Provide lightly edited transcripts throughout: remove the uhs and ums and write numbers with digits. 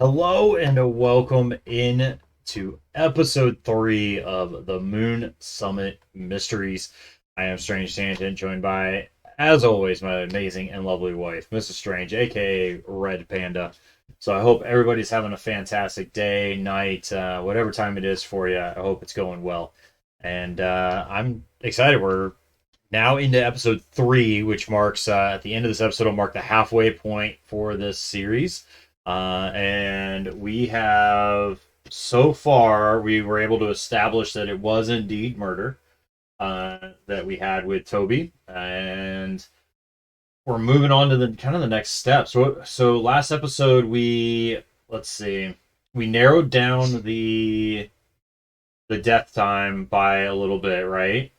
Hello and welcome in to episode 3 of the Moon Summit Mysteries. I am Strange Tangent, joined by, as always, my amazing and lovely wife, Mrs. Strange, aka Red Panda. So I hope everybody's having a fantastic day, night, whatever time it is for you. I hope it's going well. And I'm excited. We're now into episode 3, which marks, at the end of this episode, will mark the halfway point for this series. And we have, so far, we were able to establish that it was indeed murder that we had with Toby. And we're moving on to the kind of the next step. So last episode, let's see, we narrowed down the death time by a little bit, right?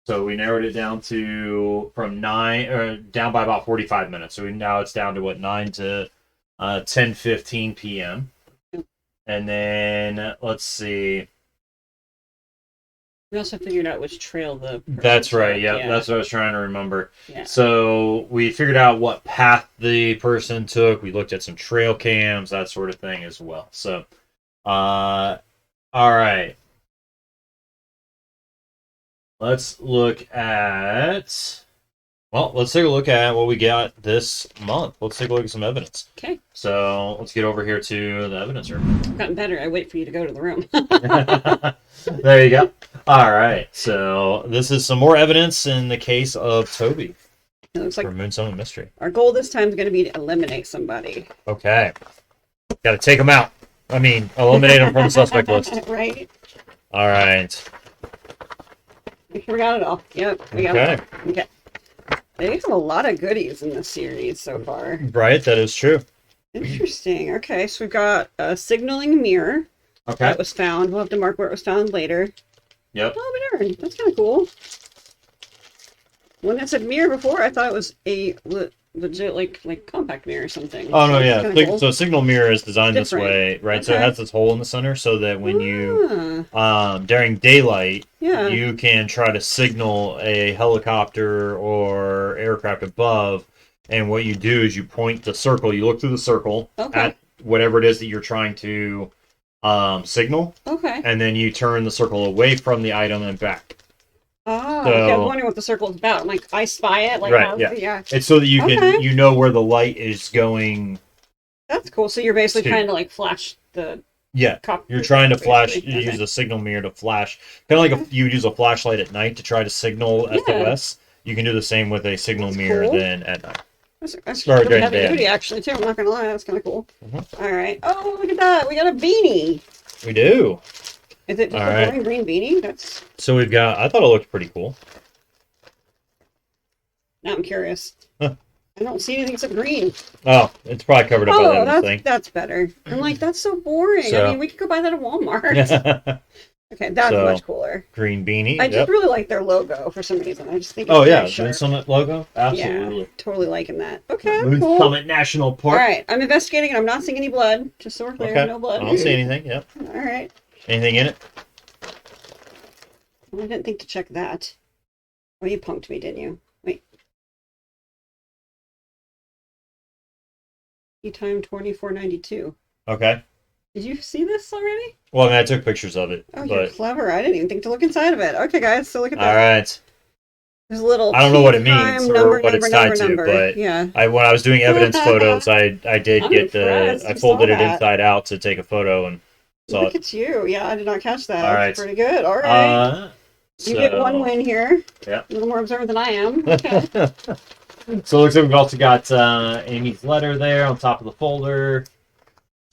So we narrowed it down to from 9, or down by about 45 minutes. So now it's down to what, 9 to 10:15 p.m. And then let's see. We also figured out which trail the person That's right. took. Yep, Yeah. that's what I was trying to remember. Yeah. So we figured out what path the person took. We looked at some trail cams, that sort of thing as well. So, all right. Let's look at. Well, let's take a look at what we got this month. Let's take a look at some evidence. Okay. So let's get over here to the evidence room. I've gotten better. I wait for you to go to the room. There you go. All right. So this is some more evidence in the case of Toby It looks like for Moon Summit Mystery. our goal this time is going to be to eliminate somebody. Okay. Got to take them out. I mean, eliminate them from the suspect list. Right? All right. Make sure we got it all. Yep. We got it all. Okay. They have a lot of goodies in this series so far. Right. That is true. Interesting. Okay. So we've got a signaling mirror Okay. that was found. We'll have to mark where it was found later. Yep. Oh, darn. That's kind of cool. When it said mirror before, I thought it was a legit like compact mirror or something. Oh no, So yeah. it's kinda cool. So signal mirror is designed this Different. way, right? So it Okay. has this hole in the center, so that when you, Ah, during daylight, yeah. you can try to signal a helicopter or aircraft above, and what you do is you point the circle. You look through the circle Okay. at whatever it is that you're trying to signal, Okay. and then you turn the circle away from the item and back. Oh, So- okay. I was wondering what the circle is about. I'm like, I spy it. Like, Right, how, yeah. yeah. It's so that you can Okay. you know where the light is going. That's cool. So you're basically Two. trying to like flash the Yeah. cop. You're trying to flash, basically. you Okay. use a signal mirror to flash. Kind of like you use a flashlight at night to try to signal SOS. You can do the same with a signal That's mirror cool. then at night. That's Sorry, really during heavy the day. duty, actually, too. I'm not gonna lie. That's kind of cool. Mhm. All right. Oh, look at that. We got a beanie. We do. Is it just All a right. boring green beanie? That's. So we've got, I thought it looked pretty cool. Now I'm curious. Huh. I don't see anything except green. Oh, it's probably covered up by Oh, that that's thing. that's better. I'm like, that's so boring. So- I mean, we could go buy that at Walmart. Okay, that's So, much cooler. Green beanie. I Yep. just really like their logo for some reason. I just think it's Oh yeah, very Moon sharp. Summit logo. Absolutely. Yeah, totally liking that. Okay, Moon cool. Summit National All Park. right, I'm investigating and I'm not seeing any blood. Just so we're clear, Okay. no blood. I don't see anything. Yep. All right. Anything in it? Well, I didn't think to check that. Oh, you punked me, didn't you? Wait. E-time 2492. Okay. Did you see this already? Well, I mean, I took pictures of it, Oh, you're but clever. I didn't even think to look inside of it. Okay, guys, so look at all that. right. There's a little. I don't know what it time, means or number, what it's number, tied to, number. but Yeah. When I was doing evidence photos, I did I'm get impressed. I You folded saw it that. inside out to take a photo and saw Look it. at you. Yeah, I did not catch that. All That's right. pretty good. All right. You get one So- win here. Yeah. A little more observant than I am. Okay. So it looks like we've also got Amy's letter there on top of the folder.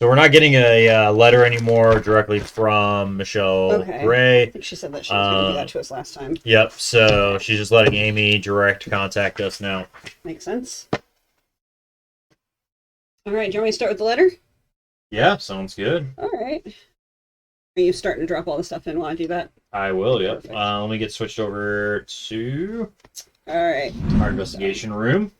So we're not getting a letter anymore directly from Michelle Okay. Gray. I think she said that she was going to do that to us last time. Yep. So she's just letting Amy direct contact us now. Makes sense. All right. Do you want me to start with the letter? Yeah, sounds good. All right. Are you starting to drop all the stuff in while I do that? I will. Yep. Perfect. Let me get switched over to All right. our investigation room.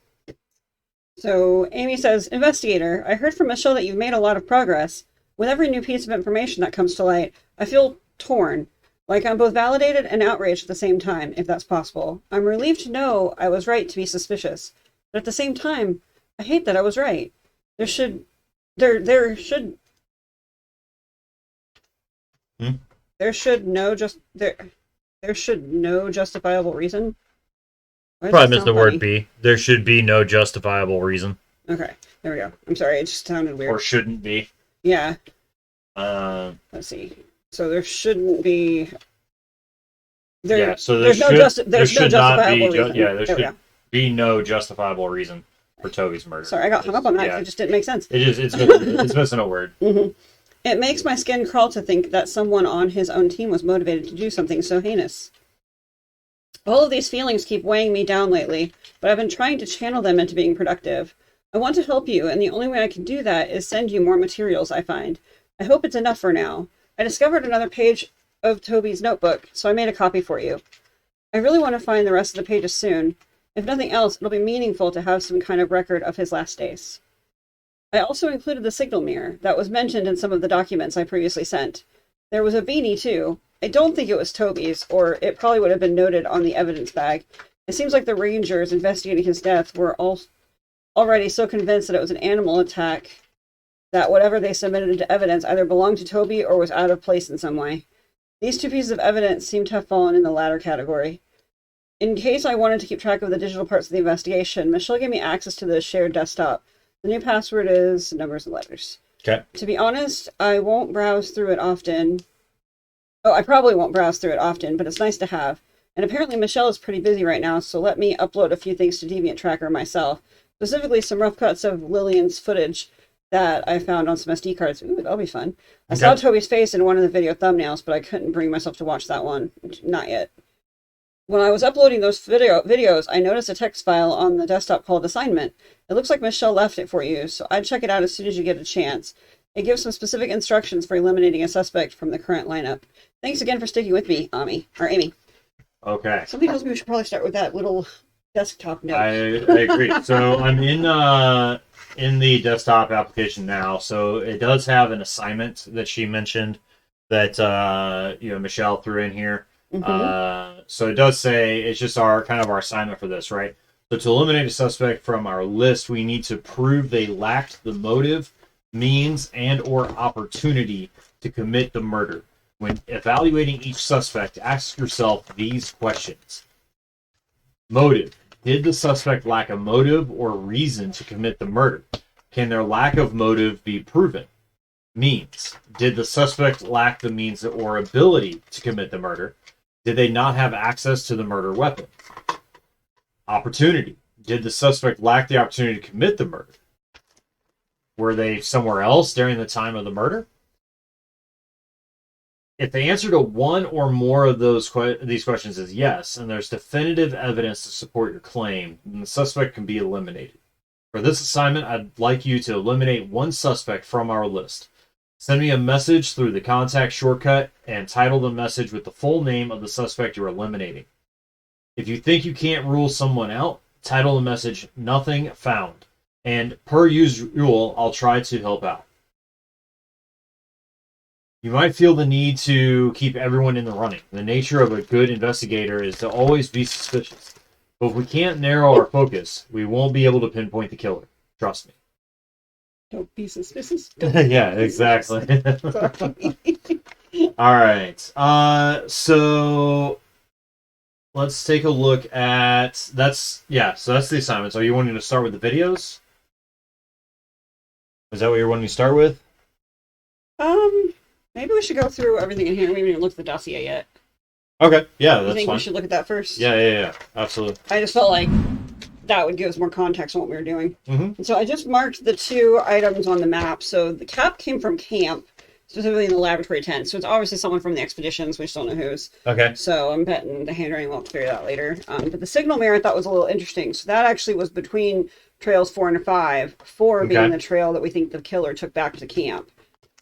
So Amy says, Investigator, I heard from Michelle that you've made a lot of progress. With every new piece of information that comes to light, I feel torn. Like I'm both validated and outraged at the same time, if that's possible. I'm relieved to know I was right to be suspicious. But at the same time, I hate that I was right. There should Hmm? There should no just there should no justifiable reason. Why does it Probably missed sound the word funny? be. There should be no justifiable reason, Okay, there we go. I'm sorry, it just sounded or weird. shouldn't be. Yeah, Uh, let's see. So there shouldn't be yeah. So there there's no should not justifiable be. reason. Yeah, there There we should go. be no justifiable reason for Toby's murder. Sorry, I got hung up on that because Yeah, it just didn't make sense. it's missing a word. It makes my skin crawl to think that someone on his own team was motivated to do something so heinous. All of these feelings keep weighing me down lately, but I've been trying to channel them into being productive. I want to help you, and the only way I can do that is send you more materials I find. I hope it's enough for now. I discovered another page of Toby's notebook, so I made a copy for you. I really want to find the rest of the pages soon. If nothing else, it'll be meaningful to have some kind of record of his last days. I also included the signal mirror that was mentioned in some of the documents I previously sent. There was a beanie, too. I don't think it was Toby's, or it probably would have been noted on the evidence bag. It seems like the Rangers investigating his death were already so convinced that it was an animal attack that whatever they submitted into evidence either belonged to Toby or was out of place in some way. These two pieces of evidence seem to have fallen in the latter category. In case I wanted to keep track of the digital parts of the investigation, Michelle gave me access to the shared desktop. The new password is numbers and letters. Okay. To be honest, I won't browse through it often. Oh, I probably won't browse through it often, but it's nice to have. And apparently Michelle is pretty busy right now, so let me upload a few things to Deviant Tracker myself. Specifically, some rough cuts of Lillian's footage that I found on some SD cards. Ooh, that'll be fun. I saw Toby's face in one of the video thumbnails, but I couldn't bring myself to watch that one. Not yet. When I was uploading those videos, I noticed a text file on the desktop called assignment. It looks like Michelle left it for you, so I'd check it out as soon as you get a chance. It gives some specific instructions for eliminating a suspect from the current lineup. Thanks again for sticking with me, Amy. Okay. Something tells me we should probably start with that little desktop note. I agree. So I'm in the desktop application now. So it does have an assignment that she mentioned that Michelle threw in here. So it does say it's just our assignment for this, right? So to eliminate a suspect from our list, we need to prove they lacked the motive, means, and or opportunity to commit the murder. When evaluating each suspect, ask yourself these questions. Motive. Did the suspect lack a motive or reason to commit the murder? Can their lack of motive be proven? Means. Did the suspect lack the means or ability to commit the murder? Did they not have access to the murder weapon? Opportunity. Did the suspect lack the opportunity to commit the murder? Were they somewhere else during the time of the murder? If the answer to one or more of these questions is yes, and there's definitive evidence to support your claim, then the suspect can be eliminated. For this assignment, I'd like you to eliminate one suspect from our list. Send me a message through the contact shortcut and title the message with the full name of the suspect you're eliminating. If you think you can't rule someone out, title the message "Nothing Found." And per usual, I'll try to help out. You might feel the need to keep everyone in the running. The nature of a good investigator is to always be suspicious. But if we can't narrow our focus, we won't be able to pinpoint the killer. Trust me. Don't be suspicious. Yeah, exactly. All right. So let's take a look at so that's the assignment. So you wanting to start with the videos? Is that what you're wanting to start with? Maybe we should go through everything in here. We haven't even looked at the dossier yet. Okay. Yeah, You that's think fine. we should look at that first? Yeah. Absolutely. I just felt like that would give us more context on what we were doing. Mm-hmm. And so I just marked the two items on the map. So the cap came from camp, specifically in the laboratory tent. So it's obviously someone from the expeditions. We just don't know whose. Okay. So I'm betting the handwriting, we'll have to figure that out later. But the signal mirror I thought was a little interesting. So that actually was between trails 4 and 5. 4 being the trail that we think the killer took back to camp.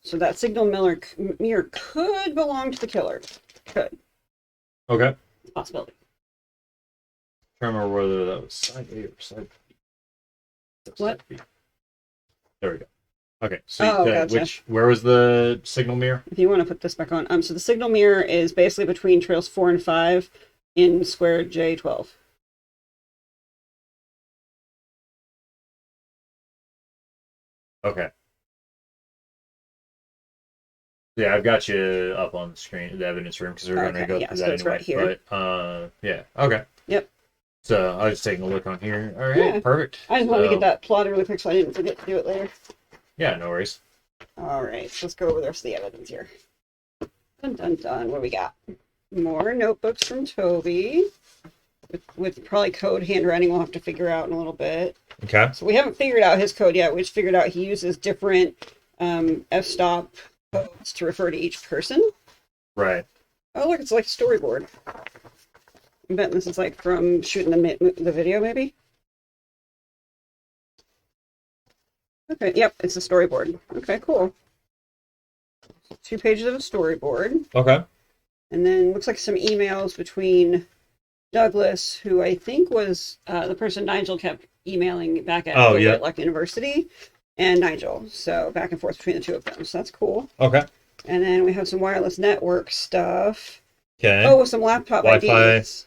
So that signal mirror could belong to the killer. Could. Okay. It's a possibility. I don't remember whether that was side A or side B. What? Side B. There we go. Okay, so gotcha. where was the signal mirror? If you want to put this back on. So the signal mirror is basically between trails 4 and 5 in square J12. Okay. Yeah, I've got you up on the screen, the evidence room, because we're going to go Yeah, through so that it's anyway. right here. But yeah, okay. Yep. So I was taking a look on here. All right, Yeah. perfect. I just wanted to get that plotted really quick so I didn't forget to do it later. Yeah, no worries. All right, so let's go over the rest of the evidence here. Dun dun dun. What do we got? More notebooks from Toby. With probably code handwriting we'll have to figure out in a little bit. Okay. So we haven't figured out his code yet. We just figured out he uses different f-stop codes to refer to each person. Right. Oh, look, it's like a storyboard. I'm betting this is like from shooting the video, maybe? Okay, yep, it's a storyboard. Okay, cool. 2 pages of a storyboard. Okay. And then looks like some emails between Douglas, who I think was the person Nigel kept emailing back at Whitlock University, and Nigel. So back and forth between the two of them. So that's cool. Okay. And then we have some wireless network stuff. Okay. Oh, with some laptop Wi-Fi. IDs.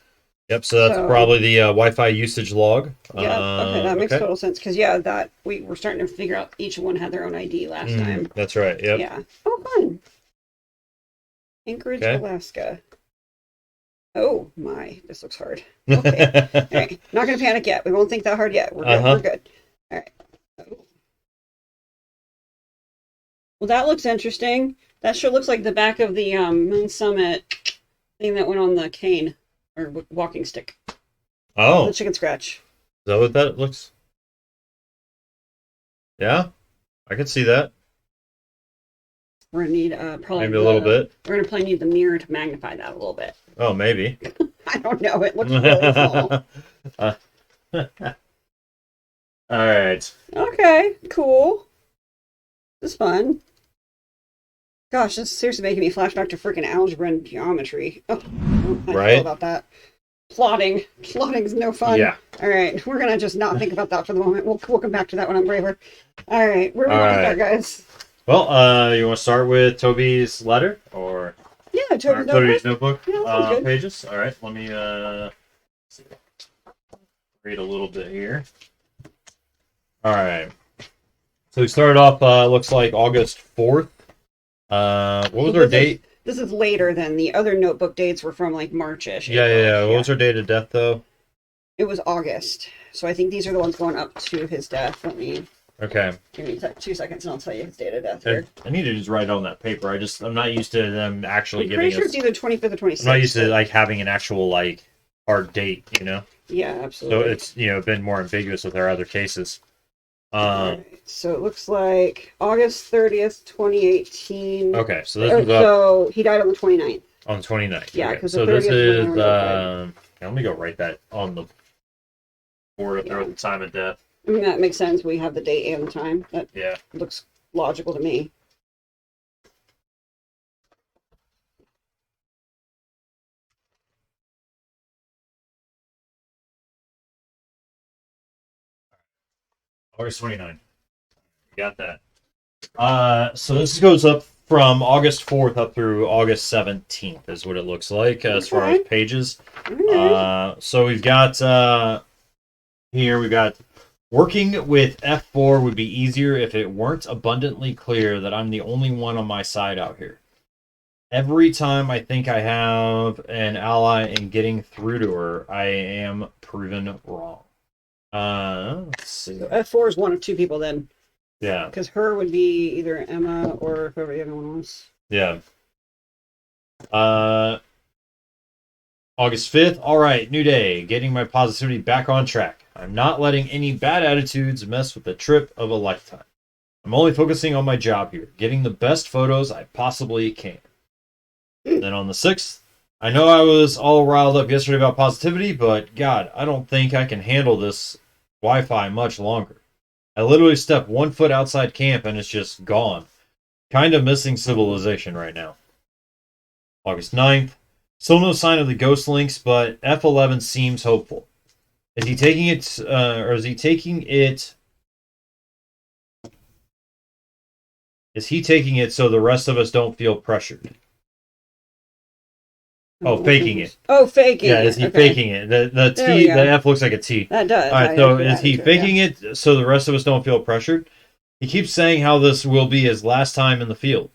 Yep, so that's probably the Wi-Fi usage log. Yeah, okay, that makes total sense. Because, yeah, that we were starting to figure out each one had their own ID last time. That's right, yep. Yeah. Oh, fun. Anchorage, Alaska. Oh, my. This looks hard. Okay. All right. Not going to panic yet. We won't think that hard yet. We're good. We're good. All right. Oh. Well, that looks interesting. That sure looks like the back of the Moon Summit thing that went on the cane. Or walking stick. Oh. The chicken scratch. Is that what that looks? Yeah, I could see that. We're gonna need probably maybe a little bit. We're gonna probably need the mirror to magnify that a little bit. Oh, maybe. I don't know. It looks really small. All right. Okay. Cool. This is fun. Gosh, this is seriously making me flashback to freaking algebra and geometry. Oh, I right. feel about that. Plotting is no fun. Yeah. All right, we're gonna just not think about that for the moment. We'll come back to that when I'm braver. All right, where are we going to start, guys? Well, you want to start with Toby's letter or? Yeah, Toby's notebook. Yeah, pages. All right, let me read a little bit here. All right. So we started off. Looks like August 4th. What was our date? This is later than the other notebook dates were from like March-ish. Yeah. What was her date of death, though? It was August. So I think these are the ones going up to his death. Let me... Okay. Give me 2 seconds and I'll tell you his date of death here. I need to just write it on that paper. I'm not used to them actually giving us... I'm pretty sure it's either 25th or 26th. I'm not used to like having an actual like hard date, you know? Yeah, absolutely. So it's, been more ambiguous with our other cases. Right. So it looks like August 30th, 2018. Okay, so this is up... So he died on the 29th. On the 29th. Yeah, because so this is... let me go write that on the board up there with the time of death. I mean, that makes sense. We have the date and the time. That looks logical to me. August 29th. You got that. So this goes up from August 4th up through August 17th is what it looks like as far as pages. So we've got here, we've got working with F4 would be easier if it weren't abundantly clear that I'm the only one on my side out here. Every time I think I have an ally in getting through to her, I am proven wrong. Let's see. So F4 is one of two people then. Yeah. Because her would be either Emma or whoever the other one was. Yeah. August 5th. All right, new day. Getting my positivity back on track. I'm not letting any bad attitudes mess with the trip of a lifetime. I'm only focusing on my job here, getting the best photos I possibly can. Then on the 6th, I know I was all riled up yesterday about positivity, but God, I don't think I can handle this Wi-Fi much longer. I literally stepped 1 foot outside camp and it's just gone. Kind of missing civilization right now. August 9th. Still no sign of the ghost links, but F11 seems hopeful. Is he taking it, or is he taking it... Is he taking it so the rest of us don't feel pressured? Oh, faking it. Oh, faking it. Yeah, is he faking it? The T, the F looks like a T. That does. All right, so is he faking it so the rest of us don't feel pressured? He keeps saying how this will be his last time in the field.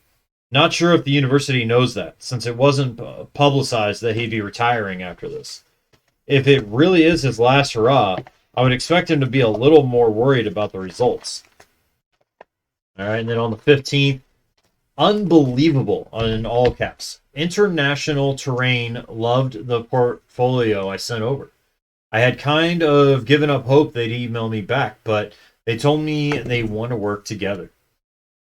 Not sure if the university knows that, since it wasn't publicized that he'd be retiring after this. If it really is his last hurrah, I would expect him to be a little more worried about the results. All right, and then on the 15th, unbelievable in all caps. International Terrain loved the portfolio I sent over. I had kind of given up hope they'd email me back, but they told me they want to work together.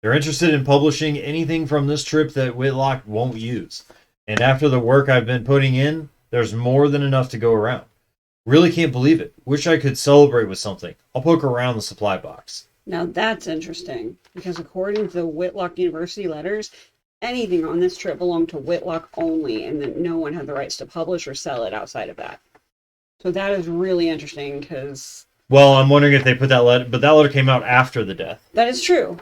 They're interested in publishing anything from this trip that Whitlock won't use. And after the work I've been putting in, there's more than enough to go around. Really can't believe it. Wish I could celebrate with something. I'll poke around the supply box. Now that's interesting, because according to the Whitlock University letters, anything on this trip belonged to Whitlock only, and that no one had the rights to publish or sell it outside of that. So that is really interesting, because... Well, I'm wondering if they put that letter, but that letter came out after the death. That is true.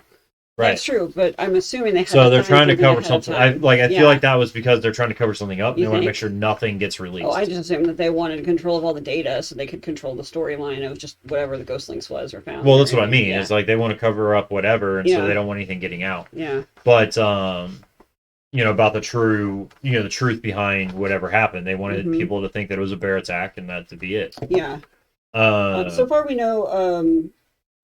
Right. That's true, but I'm assuming they had so they're trying to cover ahead of something. time. I feel like that was because they're trying to cover something up. And You they want to think? make sure nothing gets released. Oh, I just assumed that they wanted control of all the data so they could control the storyline of just whatever the Ghost Links was or found. Well, that's what I mean. Yeah. It's like they want to cover up whatever, and Yeah. so they don't want anything getting out. Yeah. But about the the truth behind whatever happened. They wanted Mhm. people to think that it was a bear attack, and that to be it. Yeah. So far we know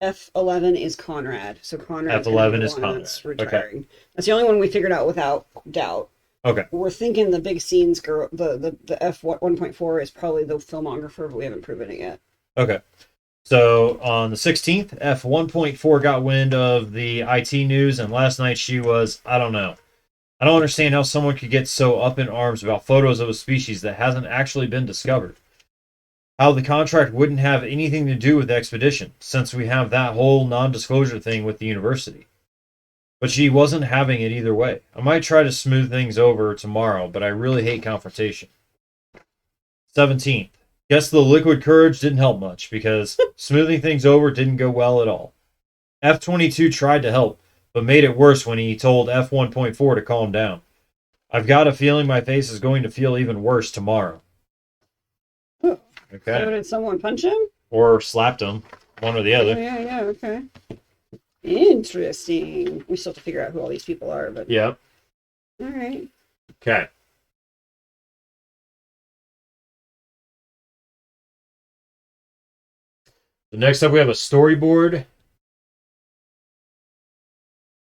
F11 is Conrad. So Conrad F11 is is the one Conrad. that's retiring. That's the only one we figured out without doubt. Okay. We're thinking the big scenes girl, the F1.4 is probably the filmographer, but we haven't proven it yet. Okay. So on the 16th, F1.4 got wind of the IT news, and last night she was, I don't know. I don't understand how someone could get so up in arms about photos of a species that hasn't actually been discovered. How the contract wouldn't have anything to do with the expedition, since we have that whole non-disclosure thing with the university. But she wasn't having it either way. I might try to smooth things over tomorrow, but I really hate confrontation. 17th. Guess the liquid courage didn't help much, because smoothing things over didn't go well at all. F-22 tried to help, but made it worse when he told F-1.4 to calm down. I've got a feeling my face is going to feel even worse tomorrow. Okay. So did someone punch him? Or slapped him, one or the Oh, other. yeah, okay. Interesting. We still have to figure out who all these people are, but... Yep. All right. Okay. So next up we have a storyboard.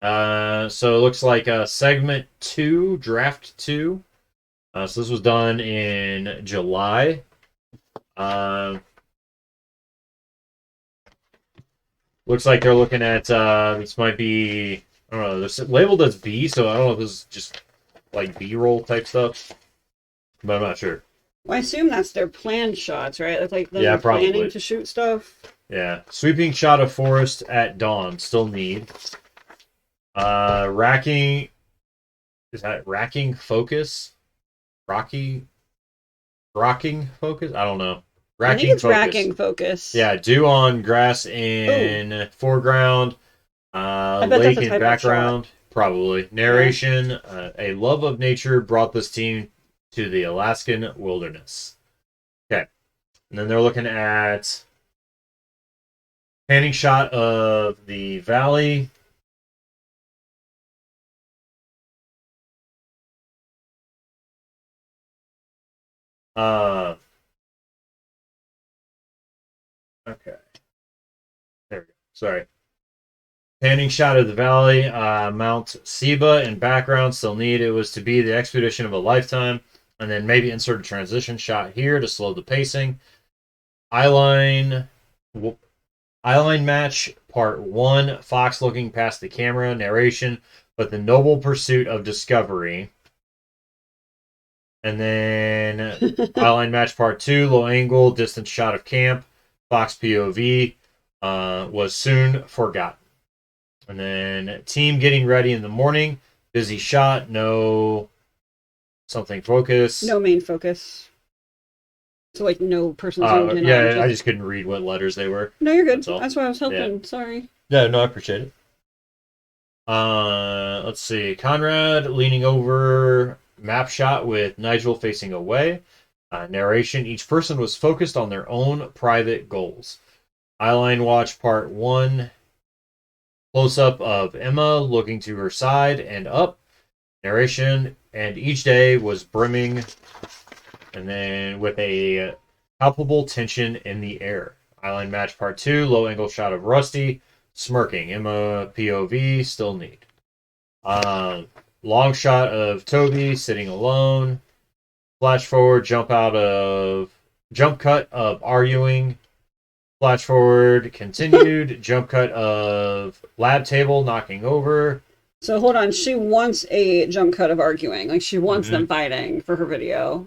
So it looks like segment 2, draft 2. So this was done in July. Looks like they're looking at this might be, I don't know, they're labeled as B, so I don't know if this is just like B-roll type stuff, but I'm not sure. Well, I assume that's their planned shots, right? It's like them Yeah, probably. planning to shoot stuff. Yeah, sweeping shot of forest at dawn. Still need. Racking. Is that racking focus? Rocking focus? I don't know. I think it's focus. racking focus. Yeah, dew on grass in foreground. I bet Lake that's a in type of background. Probably. Narration. A love of nature brought this team to the Alaskan wilderness. Okay. And then they're looking at panning shot of the valley. Okay. There we go. Sorry. Panning shot of the valley, Mount Seba in background, still need. It was to be the expedition of a lifetime. And then maybe insert a transition shot here to slow the pacing. Eyeline match, part 1. Fox looking past the camera, narration, but the noble pursuit of discovery. And then eyeline match, part 2. Low angle, distant shot of camp. Fox POV was soon forgotten. And then team getting ready in the morning. Busy shot, no something focus. No main focus. So, like, no person zoomed in on. I just couldn't read what letters they were. No, you're good. That's all. That's why I was helping. Yeah. Sorry. Yeah, no, I appreciate it. Let's see. Conrad leaning over, map shot with Nigel facing away. Narration, each person was focused on their own private goals. Eyeline watch, part 1. Close-up of Emma looking to her side and up. Narration, and each day was brimming, and then with a palpable tension in the air. Island match part 2, low angle shot of Rusty, smirking. Emma POV, still need. Long shot of Toby sitting alone. Flash forward, jump cut of arguing. Flash forward, continued. Jump cut of lab table knocking over. So hold on, she wants a jump cut of arguing. Like, she wants them fighting for her video.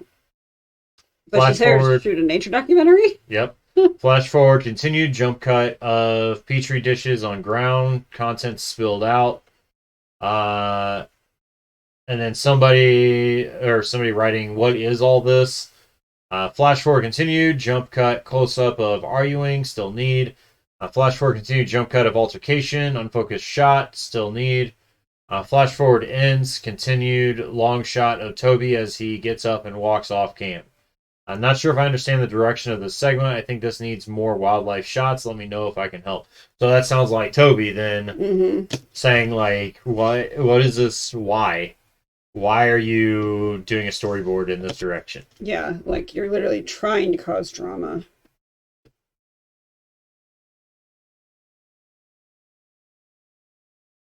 But Flash she's there to forward. shoot a nature documentary? Yep. Flash forward, continued. Jump cut of Petri dishes on ground. Content spilled out. And then somebody writing, what is all this? Flash forward, continued. Jump cut, close up of arguing. Still need. Flash forward, continued. Jump cut of altercation. Unfocused shot. Still need. Flash forward ends. Continued. Long shot of Toby as he gets up and walks off cam. I'm not sure if I understand the direction of this segment. I think this needs more wildlife shots. Let me know if I can help. So that sounds like Toby then saying, like, what is this? Why? Why are you doing a storyboard in this direction? Yeah, like, you're literally trying to cause drama.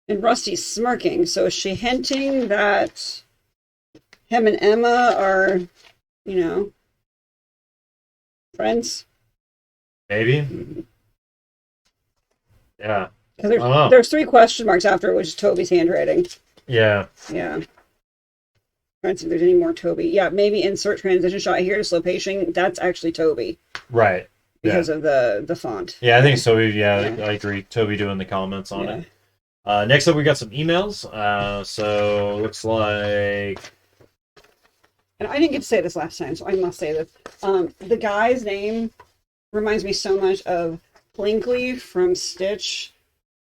And Rusty's smirking, so is she hinting that him and Emma are, friends? Maybe. Yeah. Because there's 3 question marks after it, which is Toby's handwriting. Yeah. Yeah. Trying to see if there's any more Toby. Yeah, maybe insert transition shot here to slow pacing. That's actually Toby. Right. Because of the font. Yeah, I think so. Yeah, I agree. Toby doing the comments on it. Next up, we got some emails. So looks like, and I didn't get to say this last time, so I must say this. The guy's name reminds me so much of Blinkley from Stitch,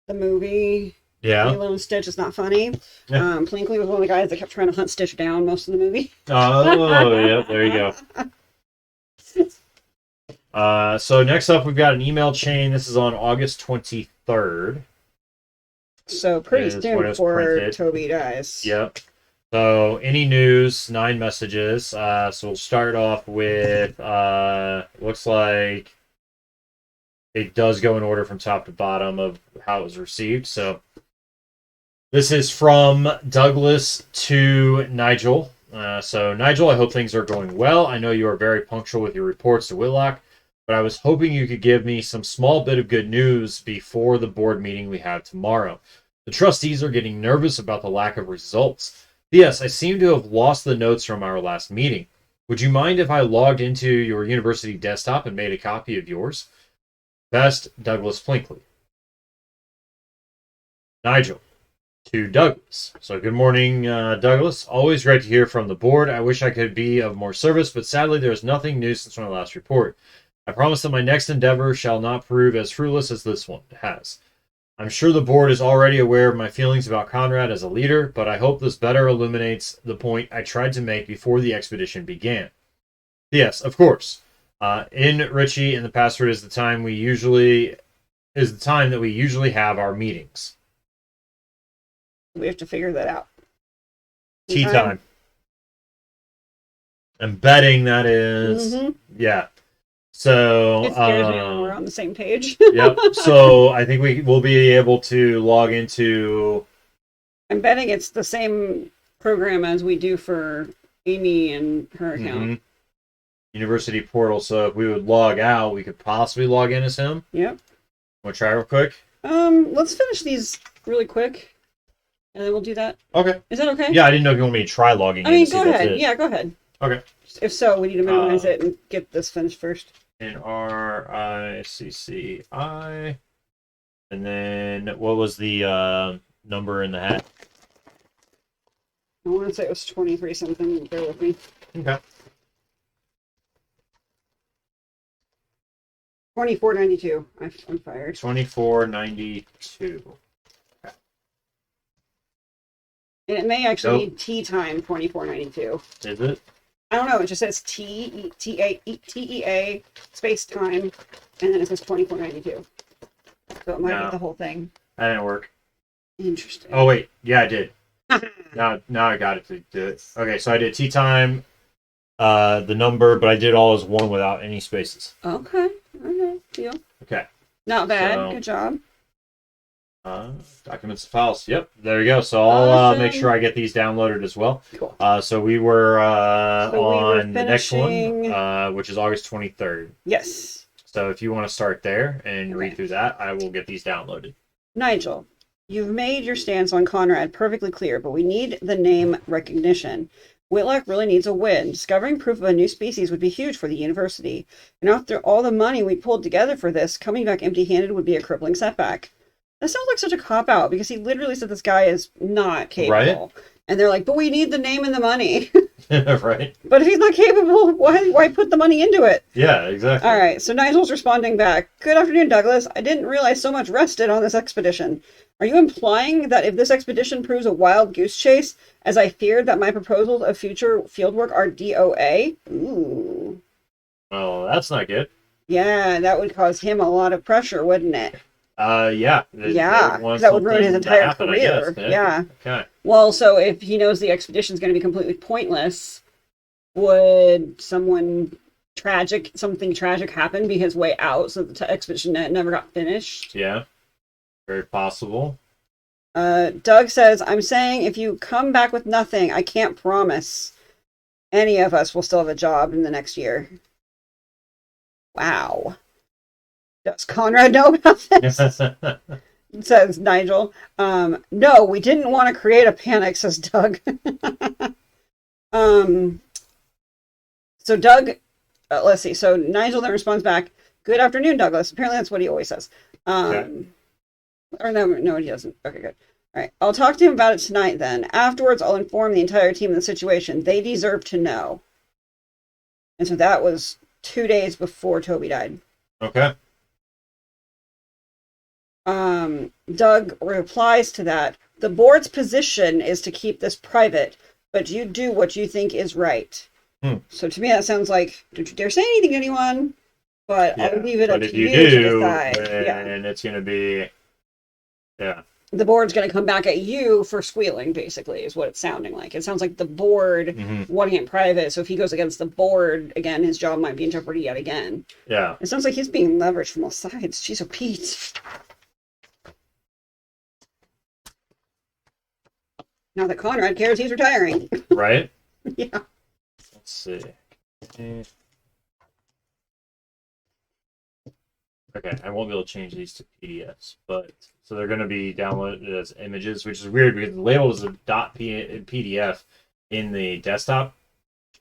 the movie. Yeah. Lilo and Stitch is not funny. Yeah. Blinkley was one of the guys that kept trying to hunt Stitch down most of the movie. Oh, yeah, there you go. So next up, we've got an email chain. This is on August 23rd. So pretty soon before Toby dies. Yep. So any news, 9 messages. So we'll start off with, looks like it does go in order from top to bottom of how it was received. So this is from Douglas to Nigel. So Nigel, I hope things are going well. I know you are very punctual with your reports to Whitlock, but I was hoping you could give me some small bit of good news before the board meeting we have tomorrow. The trustees are getting nervous about the lack of results. P.S. I seem to have lost the notes from our last meeting. Would you mind if I logged into your university desktop and made a copy of yours? Best, Douglas Blinkley. Nigel to Douglas. So good morning, Douglas. Always great to hear from the board. I wish I could be of more service, but sadly there is nothing new since my last report. I promise that my next endeavor shall not prove as fruitless as this one has. I'm sure the board is already aware of my feelings about Conrad as a leader, but I hope this better illuminates the point I tried to make before the expedition began. Yes, of course. In Richie, and the password is the time that we usually have our meetings. We have to figure that out. Tea time. I'm betting that is yeah. So it scares me when we're on the same page. Yep. So I think we will be able to log into. I'm betting it's the same program as we do for Amy and her account. University portal. So if we would log out, we could possibly log in as him. Yep. Want to try real quick? Let's finish these really quick, and then we'll do that. Okay. Is that okay? Yeah, I didn't know if you want me to try logging in. I mean, go ahead. Yeah, go ahead. Okay. If so, we need to minimize it and get this finished first. NRICCI. And then what was the number in the hat? I want to say it was 23 something. Bear with me. Okay. 2492. I'm fired. 2492. Okay. And it may actually need tea time 2492. Is it? I don't know. It just says TEA space time, and then it says 2492. So it might be the whole thing. That didn't work. Interesting. Oh wait, yeah, I did. Now I got it to do it. Okay, so I did tea time, the number, but I did all as one without any spaces. Okay. Okay. Deal. Okay, Not bad. so Good job. documents and files. Yep, there you go. So I'll make sure Awesome. I get these downloaded as well. Cool. So we were So we were on the next one, finishing. which is August 23rd. Yes. So if you want to start there and Okay. read through that, I will get these downloaded. Nigel, you've made your stance on Conrad perfectly clear, but we need the name recognition. Whitlock really needs a win. Discovering proof of a new species would be huge for the university. And after all the money we pulled together for this, coming back empty-handed would be a crippling setback. That sounds like such a cop-out, because he literally said this guy is not capable. Right? And they're like, but we need the name and the money. Right? But if he's not capable, why put the money into it? Yeah, exactly. All right, so Nigel's responding back. Good afternoon, Douglas. I didn't realize so much rested on this expedition. Are you implying that if this expedition proves a wild goose chase, as I feared that my proposals of future fieldwork are DOA? Ooh. Well, that's not good. Yeah, that would cause him a lot of pressure, wouldn't it? Yeah. Yeah, Want that would ruin his something to entire happen, I career. guess. Yeah. Okay. Well, so if he knows the expedition's going to be completely pointless, would something tragic happen, be his way out, so the expedition never got finished? Yeah. Very possible. Doug says, I'm saying if you come back with nothing, I can't promise any of us will still have a job in the next year. Wow. Does Conrad know about this? Says Nigel. No, we didn't want to create a panic, says Doug. So Doug, let's see. So Nigel then responds back, good afternoon, Douglas. Apparently that's what he always says. Okay. Or no, he doesn't. Okay, good. All right. I'll talk to him about it tonight then. Afterwards, I'll inform the entire team of the situation. They deserve to know. And so that was 2 days before Toby died. Okay. Doug replies to that. The board's position is to keep this private, but you do what you think is right. So to me, that sounds like, don't you dare say anything to anyone, but I'll leave it up to you to decide. And it's going to be, the board's going to come back at you for squealing, basically, is what it's sounding like. It sounds like the board wanting it private, so if he goes against the board, again, his job might be in jeopardy yet again. Yeah. It sounds like he's being leveraged from all sides. Jeez, oh Pete. Now that Conrad cares, he's retiring. Right? Yeah. Let's see. Okay, I won't be able to change these to PDFs, but so they're going to be downloaded as images, which is weird because the label is a .pdf in the desktop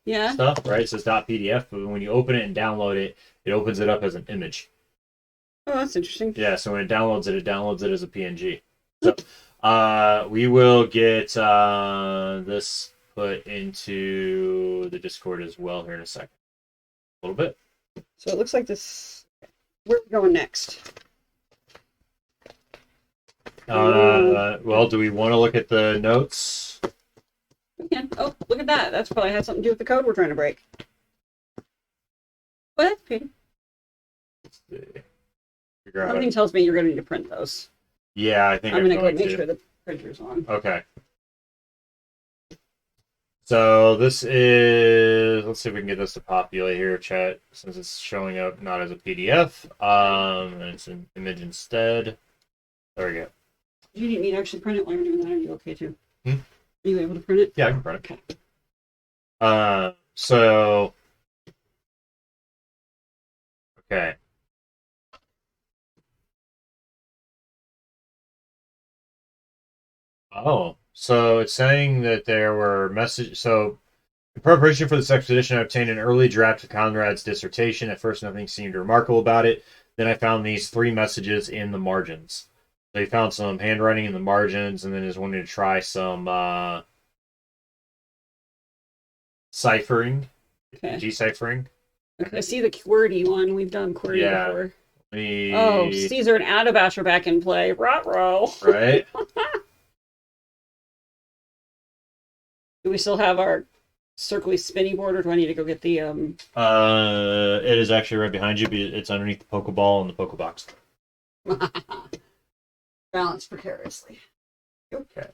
stuff, right? It says .pdf, but when you open it and download it, it opens it up as an image. Oh, that's interesting. Yeah, so when it downloads it as a PNG. So we will get this put into the Discord as well here in a second. A little bit. So it looks like this. Where are we going next? Well, do we want to look at the notes? We can. Oh, look at that. That's probably had something to do with the code we're trying to break. Well, that's pretty. Let's see. Figure out. Something tells me you're going to need to print those. Yeah, I think I'm going to go make sure the printer's on. Okay. So this is, let's see if we can get this to populate here, chat, since it's showing up not as a PDF, and it's an image instead. There we go. You need me to actually print it while you're doing that. Are you okay too? Hmm? Are you able to print it? Yeah, I can print it. Okay. So, okay. Oh, so it's saying that there were messages. So, in preparation for this expedition, I obtained an early draft of Conrad's dissertation. At first, nothing seemed remarkable about it. Then I found these 3 messages in the margins. They found some handwriting in the margins, and then just wanted to try some ciphering, deciphering. Okay, I see the QWERTY one. We've done QWERTY before. Oh, Caesar and Adabash are back in play. Rot-row. Right. Do we still have our circly spinny board, or do I need to go get the It is actually right behind you. It's underneath the Pokeball and the Pokebox. balance precariously? Okay.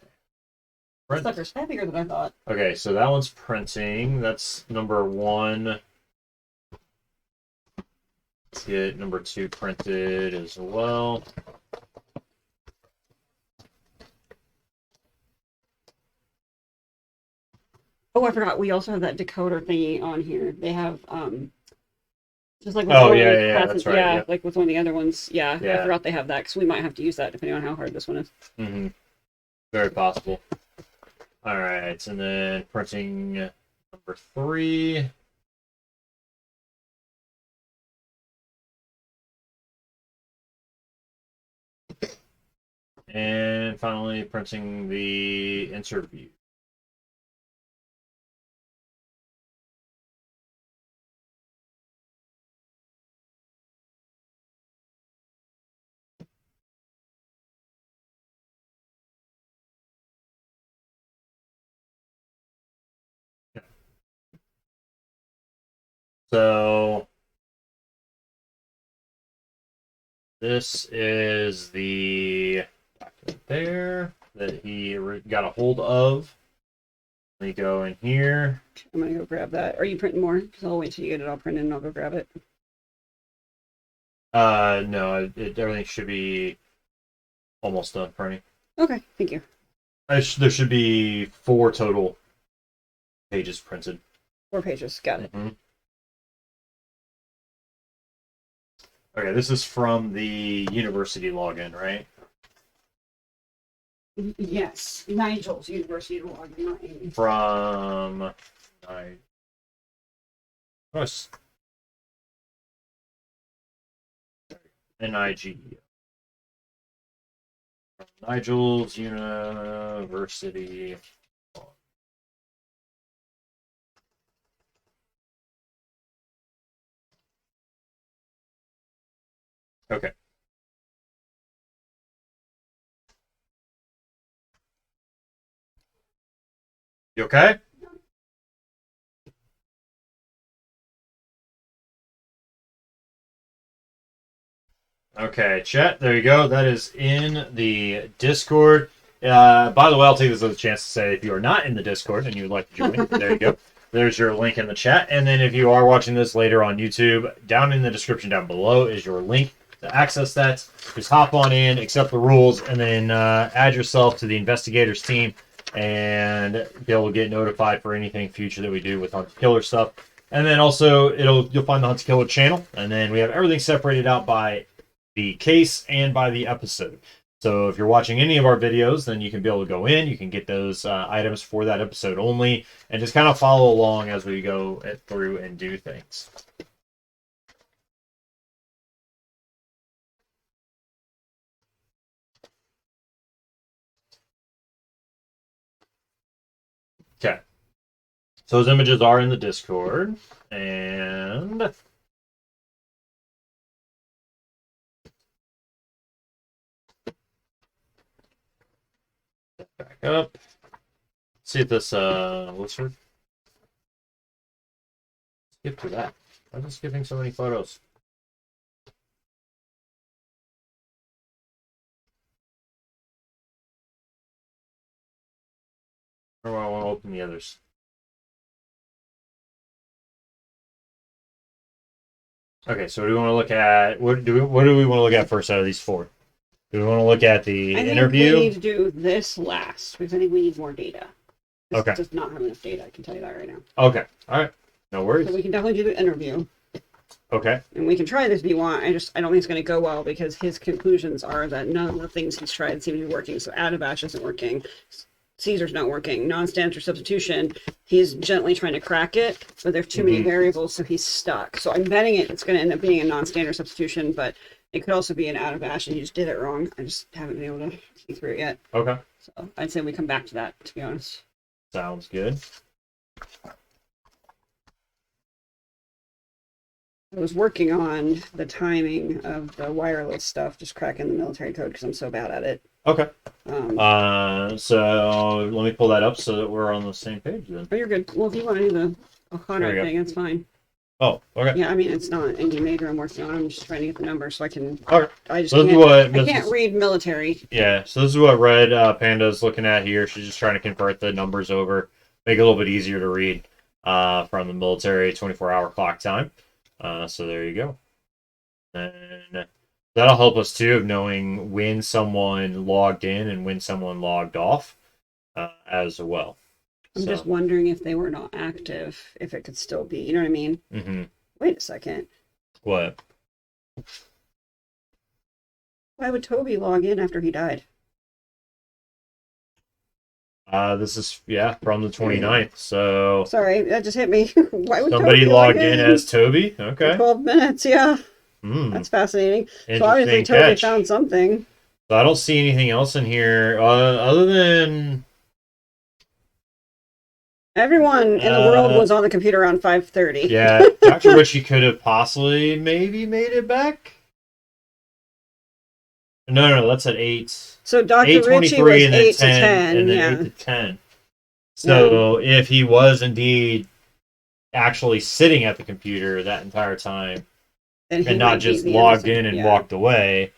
This sucker's heavier than I thought. Okay, so that one's printing. That's number 1. Let's get number 2 printed as well. Oh, I forgot. We also have that decoder thingy on here. They have just like that's right. Yeah, like with one of the other ones. Yeah, Yeah. I forgot they have that because we might have to use that depending on how hard this one is. Mm-hmm. Very possible. All right, and then printing number 3. And finally, printing the interview. So this is the document there that he got a hold of. Let me go in here. I'm gonna go grab that. Are you printing more? Because I'll wait till you get it all printed and I'll go grab it. No, everything should be almost done printing. Okay, thank you. There should be 4 total pages printed. 4 pages. Got it. Mm-hmm. Okay, this is from the university login, right? Yes, Nigel's university login, not Amy. From NIG. Nigel's University. Okay. You okay? Okay, chat. There you go. That is in the Discord. By the way, I'll take this as a chance to say if you are not in the Discord and you would like to join, there you go. There's your link in the chat. And then if you are watching this later on YouTube, down in the description down below is your link to access that. Just hop on in, accept the rules, and then add yourself to the Investigators team and be able to get notified for anything future that we do with Hunt Killer stuff. And then also, you'll find the Hunt Killer channel, and then we have everything separated out by the case and by the episode. So if you're watching any of our videos, then you can be able to go in, you can get those items for that episode only, and just kind of follow along as we go through and do things. Okay. So those images are in the Discord, and back up. See if this looks good. Skip to that. I'm just skipping so many photos. Or do I want to open the others? Okay, so we want to look at what do we want to look at first out of these 4? Do we want to look at the interview? We need to do this last because I think we need more data. This does not have enough data. I can tell you that right now. Okay, all right, no worries. So we can definitely do the interview. Okay. And we can try this if you want. I don't think it's going to go well because his conclusions are that none of the things he's tried seem to be working. So add a batch isn't working. Caesar's not working. Non-standard substitution, he's gently trying to crack it, but there's too many variables, so he's stuck. So I'm betting it's going to end up being a non-standard substitution, but it could also be an out of batch and you just did it wrong. I just haven't been able to see through it yet. Okay. So I'd say we come back to that, to be honest. Sounds good. I was working on the timing of the wireless stuff, just cracking the military code because I'm so bad at it. Okay. So let me pull that up so that we're on the same page then. Oh, you're good. Well, if you want to do the Ohana thing, it's fine. Oh, okay. Yeah, I mean it's not any major I'm working on. I'm just trying to get the numbers so I can. Okay. I just So this is can't. what I can't read military. yeah, so this is what Red Panda's looking at here. She's just trying to convert the numbers over, make it a little bit easier to read from the military 24-hour clock time. So there you go. And that'll help us too of knowing when someone logged in and when someone logged off as well. I'm So, just wondering if they were not active, if it could still be. You know what I mean? mm-hmm. Wait a second. What? Why would Toby log in after he died? This is, from the 29th. So Sorry, that just hit me. Why would somebody Toby log logged in as Toby? Okay. 12 minutes, yeah. Hmm. That's fascinating. So Interesting obviously Toby catch. found something. So I don't see anything else in here other than Everyone in the world was on the computer around 5:30. yeah, Dr. Ritchie could have possibly maybe made it back. No, that's at 8. So Dr. Ritchie was 8 to 10, and then yeah. 8 to 10. So if he was indeed actually sitting at the computer that entire time and not just logged in and walked away,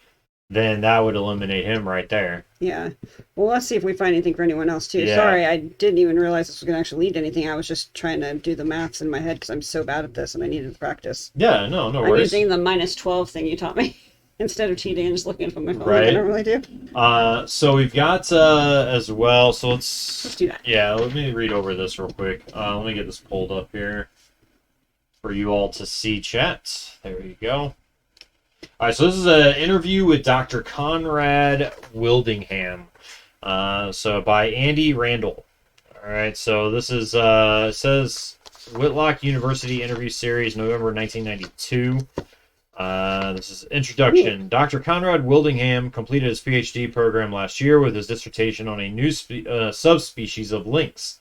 then that would eliminate him right there. Yeah. Well, let's see if we find anything for anyone else, too. Yeah. Sorry, I didn't even realize this was going to actually lead to anything. I was just trying to do the maths in my head because I'm so bad at this and I needed to practice. Yeah, no I'm worries. using the -12 thing you taught me instead of cheating and just looking at my phone right. like I normally do. So we've got as well, so let's do that. Yeah, let me read over this real quick. Let me get this pulled up here for you all to see, chat. There you go. All right, so this is an interview with Dr. Conrad Wildingham, so by Andy Randall. All right, so this is it says Whitlock University interview series, November 1992. This is introduction. Dr. Conrad Wildingham completed his PhD program last year with his dissertation on a new subspecies of lynx.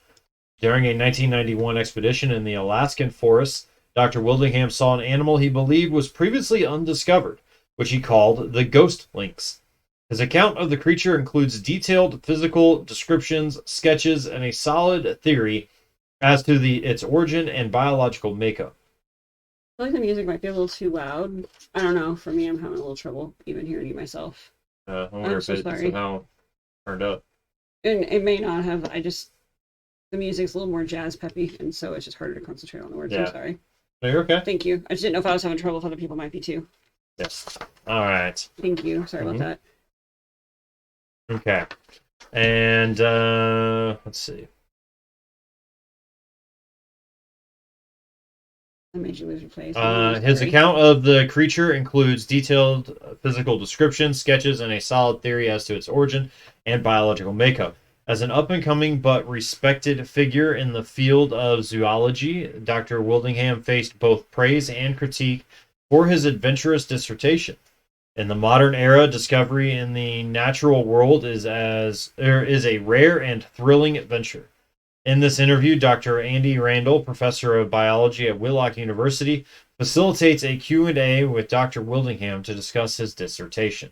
During a 1991 expedition in the Alaskan forests, Dr. Wildingham saw an animal he believed was previously undiscovered, which he called the ghost lynx. His account of the creature includes detailed physical descriptions, sketches, and a solid theory as to its origin and biological makeup. I feel like the music might be a little too loud. I don't know. For me, I'm having a little trouble even hearing it myself. I wonder if it's somehow turned up. And it may not have. The music's a little more jazz peppy, and so it's just harder to concentrate on the words. Yeah. I'm sorry. No, you're okay. Thank you. I just didn't know if I was having trouble if other people might be too. Yes. All right. Thank you. Sorry about that. Okay. And let's see. I made you lose your place. His account of the creature includes detailed physical descriptions, sketches, and a solid theory as to its origin and biological makeup. As an up-and-coming but respected figure in the field of zoology, Dr. Wildingham faced both praise and critique for his adventurous dissertation. In the modern era, discovery in the natural world is a rare and thrilling adventure. In this interview, Dr. Andy Randall, professor of biology at Whitlock University, facilitates a Q&A with Dr. Wildingham to discuss his dissertation.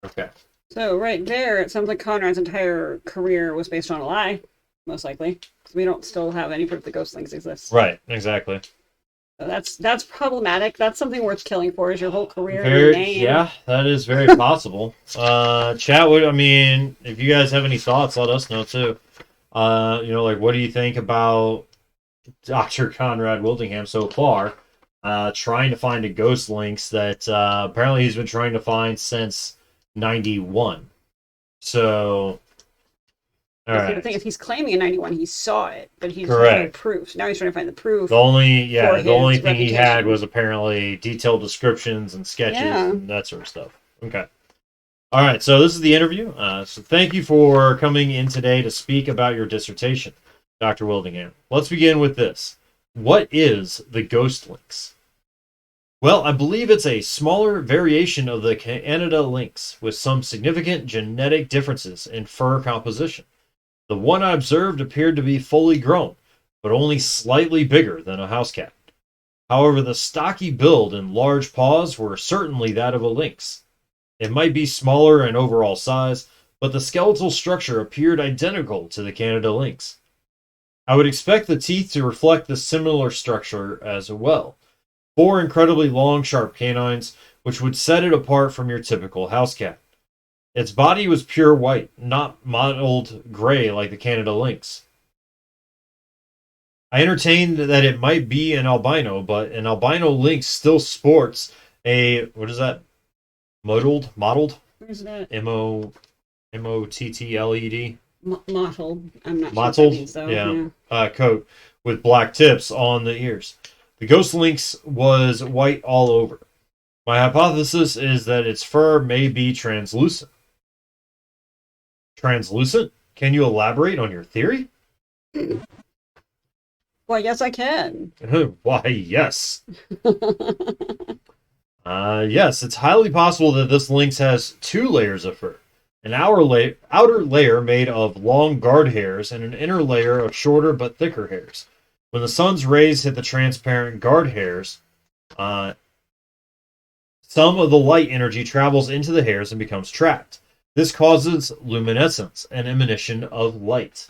Okay. So right there, it sounds like Conrad's entire career was based on a lie, most likely, because we don't still have any proof that ghost lynx exists. Right, exactly. So that's problematic. That's something worth killing for. Is your whole career your name? Yeah, that is very possible. Chat would. I mean, if you guys have any thoughts, let us know too. What do you think about Dr. Conrad Wildingham so far? Trying to find a ghost lynx that apparently he's been trying to find since 91. So, all right. The thing is, he's claiming in 91 he saw it, but he's correct. No proof. So now he's trying to find the proof. The only thing he had reputation. was apparently detailed descriptions and sketches and that sort of stuff. Okay. All right, so this is the interview. So thank you for coming in today to speak about your dissertation, Dr. Wildingham. Let's begin with this. What is the ghost lynx? Well, I believe it's a smaller variation of the Canada lynx with some significant genetic differences in fur composition. The one I observed appeared to be fully grown, but only slightly bigger than a house cat. However, the stocky build and large paws were certainly that of a lynx. It might be smaller in overall size, but the skeletal structure appeared identical to the Canada lynx. I would expect the teeth to reflect the similar structure as well. 4 incredibly long, sharp canines, which would set it apart from your typical house cat. Its body was pure white, not mottled gray like the Canada lynx. I entertained that it might be an albino, but an albino lynx still sports a, what is that? Mottled? Where's that? Mottled? Mottled. I'm not sure what that Mottled? means, though. Yeah. Coat with black tips on the ears. The ghost lynx was white all over. My hypothesis is that its fur may be translucent. Translucent? Can you elaborate on your theory? Well, yes, I can. Why, yes. Yes, it's highly possible that this lynx has 2 layers of fur. An outer layer made of long guard hairs and an inner layer of shorter but thicker hairs. When the sun's rays hit the transparent guard hairs, some of the light energy travels into the hairs and becomes trapped. This causes luminescence, an emission of light.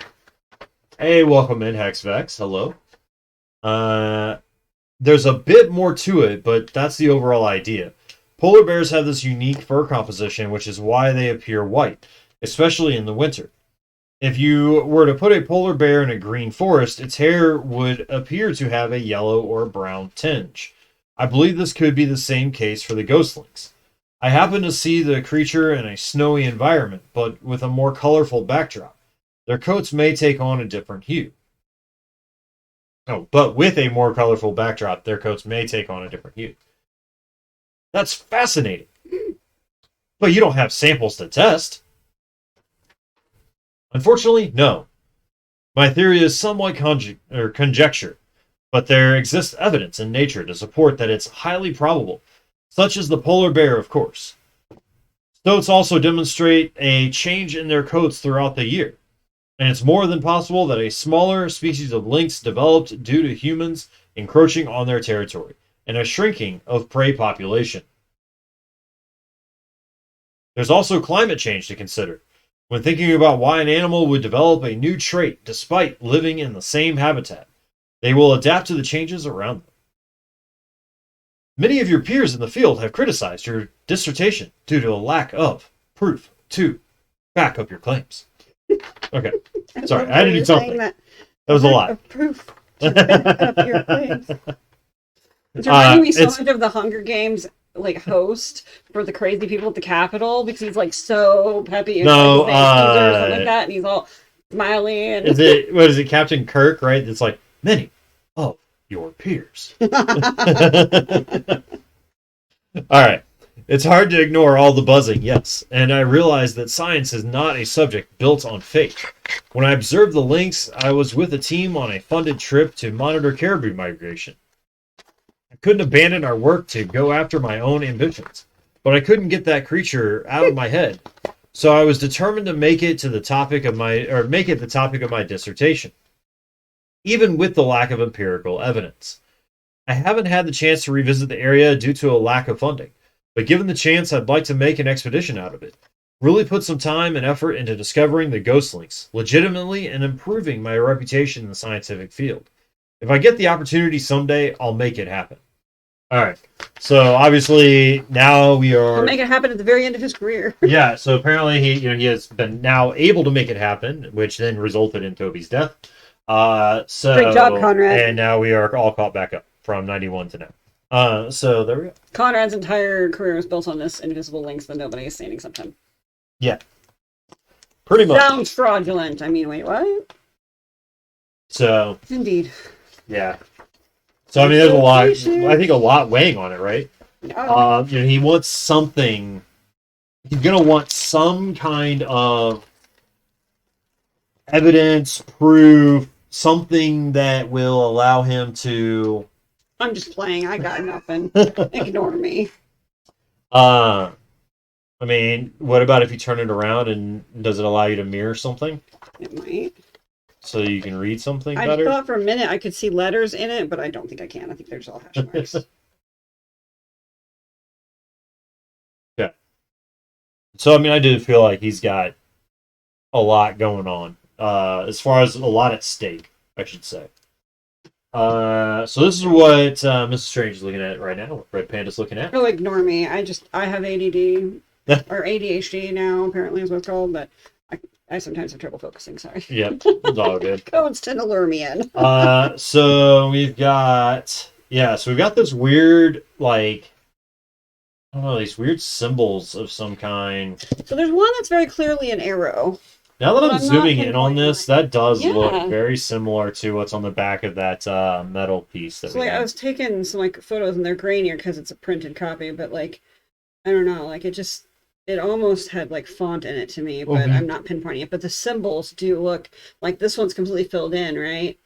Hey, welcome in, Hexvex. Hello. There's a bit more to it, but that's the overall idea. Polar bears have this unique fur composition, which is why they appear white, especially in the winter. If you were to put a polar bear in a green forest, its hair would appear to have a yellow or brown tinge. I believe this could be the same case for the ghost lynx. I happen to see the creature in a snowy environment, but with a more colorful backdrop. Their coats may take on a different hue. Oh, but with a more colorful backdrop, their coats may take on a different hue. That's fascinating. But you don't have samples to test. Unfortunately, no. My theory is somewhat conjecture, but there exists evidence in nature to support that it's highly probable, such as the polar bear, of course. Stoats also demonstrate a change in their coats throughout the year, and it's more than possible that a smaller species of lynx developed due to humans encroaching on their territory, and a shrinking of prey population. There's also climate change to consider when thinking about why an animal would develop a new trait despite living in the same habitat. They will adapt to the changes around them. Many of your peers in the field have criticized your dissertation due to a lack of proof to back up your claims. Okay, sorry, I had to do something. That was a lot. Of proof to back up your claims. It's reminding me so much of the Hunger Games host for the crazy people at the Capitol, because he's so peppy and or something like that, and he's all smiley. And what is it, Captain Kirk? Right? It's like many of your peers. All right. It's hard to ignore all the buzzing, yes, and I realize that science is not a subject built on fate. When I observed the lynx, I was with a team on a funded trip to monitor caribou migration. I couldn't abandon our work to go after my own ambitions, but I couldn't get that creature out of my head. So I was determined to make it the topic of my dissertation, even with the lack of empirical evidence. I haven't had the chance to revisit the area due to a lack of funding, but given the chance, I'd like to make an expedition out of it. Really put some time and effort into discovering the ghost lynx, legitimately, and improving my reputation in the scientific field. If I get the opportunity someday, I'll make it happen. All right. So obviously now we are. He'll make it happen at the very end of his career. Yeah. So apparently he has been now able to make it happen, which then resulted in Toby's death. Great job, Conrad. And now we are all caught back up from 91 to now. So there we go. Conrad's entire career was built on this invisible lynx that nobody is seeing except him. Yeah. Pretty much. Sounds fraudulent. I mean, wait, what? So. Indeed. Yeah. So I mean, there's a lot. I think a lot weighing on it, right? Oh. He wants something. He's gonna want some kind of evidence, proof, something that will allow him to. I'm just playing. I got nothing. Ignore me. I mean, what about if you turn it around and does it allow you to mirror something? It might. So you can read something I better? thought for a minute I could see letters in it, but I don't think I can. I think there's all hash marks. Yeah. So, I mean, I do feel like he's got a lot going on. As far as a lot at stake, I should say. So this is what Mrs. Strange is looking at right now. What Red Panda's looking at. Oh, ignore me. I have ADD or ADHD now. Apparently, is what it's called. But I sometimes have trouble focusing. Sorry. Yep, it's all good. Codes tend to lure me in. So we've got this weird like I don't know these weird symbols of some kind. So there's one that's very clearly an arrow. Now that But I'm I'm not zooming in on this, pinpointing that does Yeah. look very similar to what's on the back of that metal piece that So we like I have. was taking some like photos and they're grainier because it's a printed copy, but like I don't know, like it almost had like font in it to me, but Mhm. I'm not pinpointing it. But the symbols do look like this one's completely filled in, right?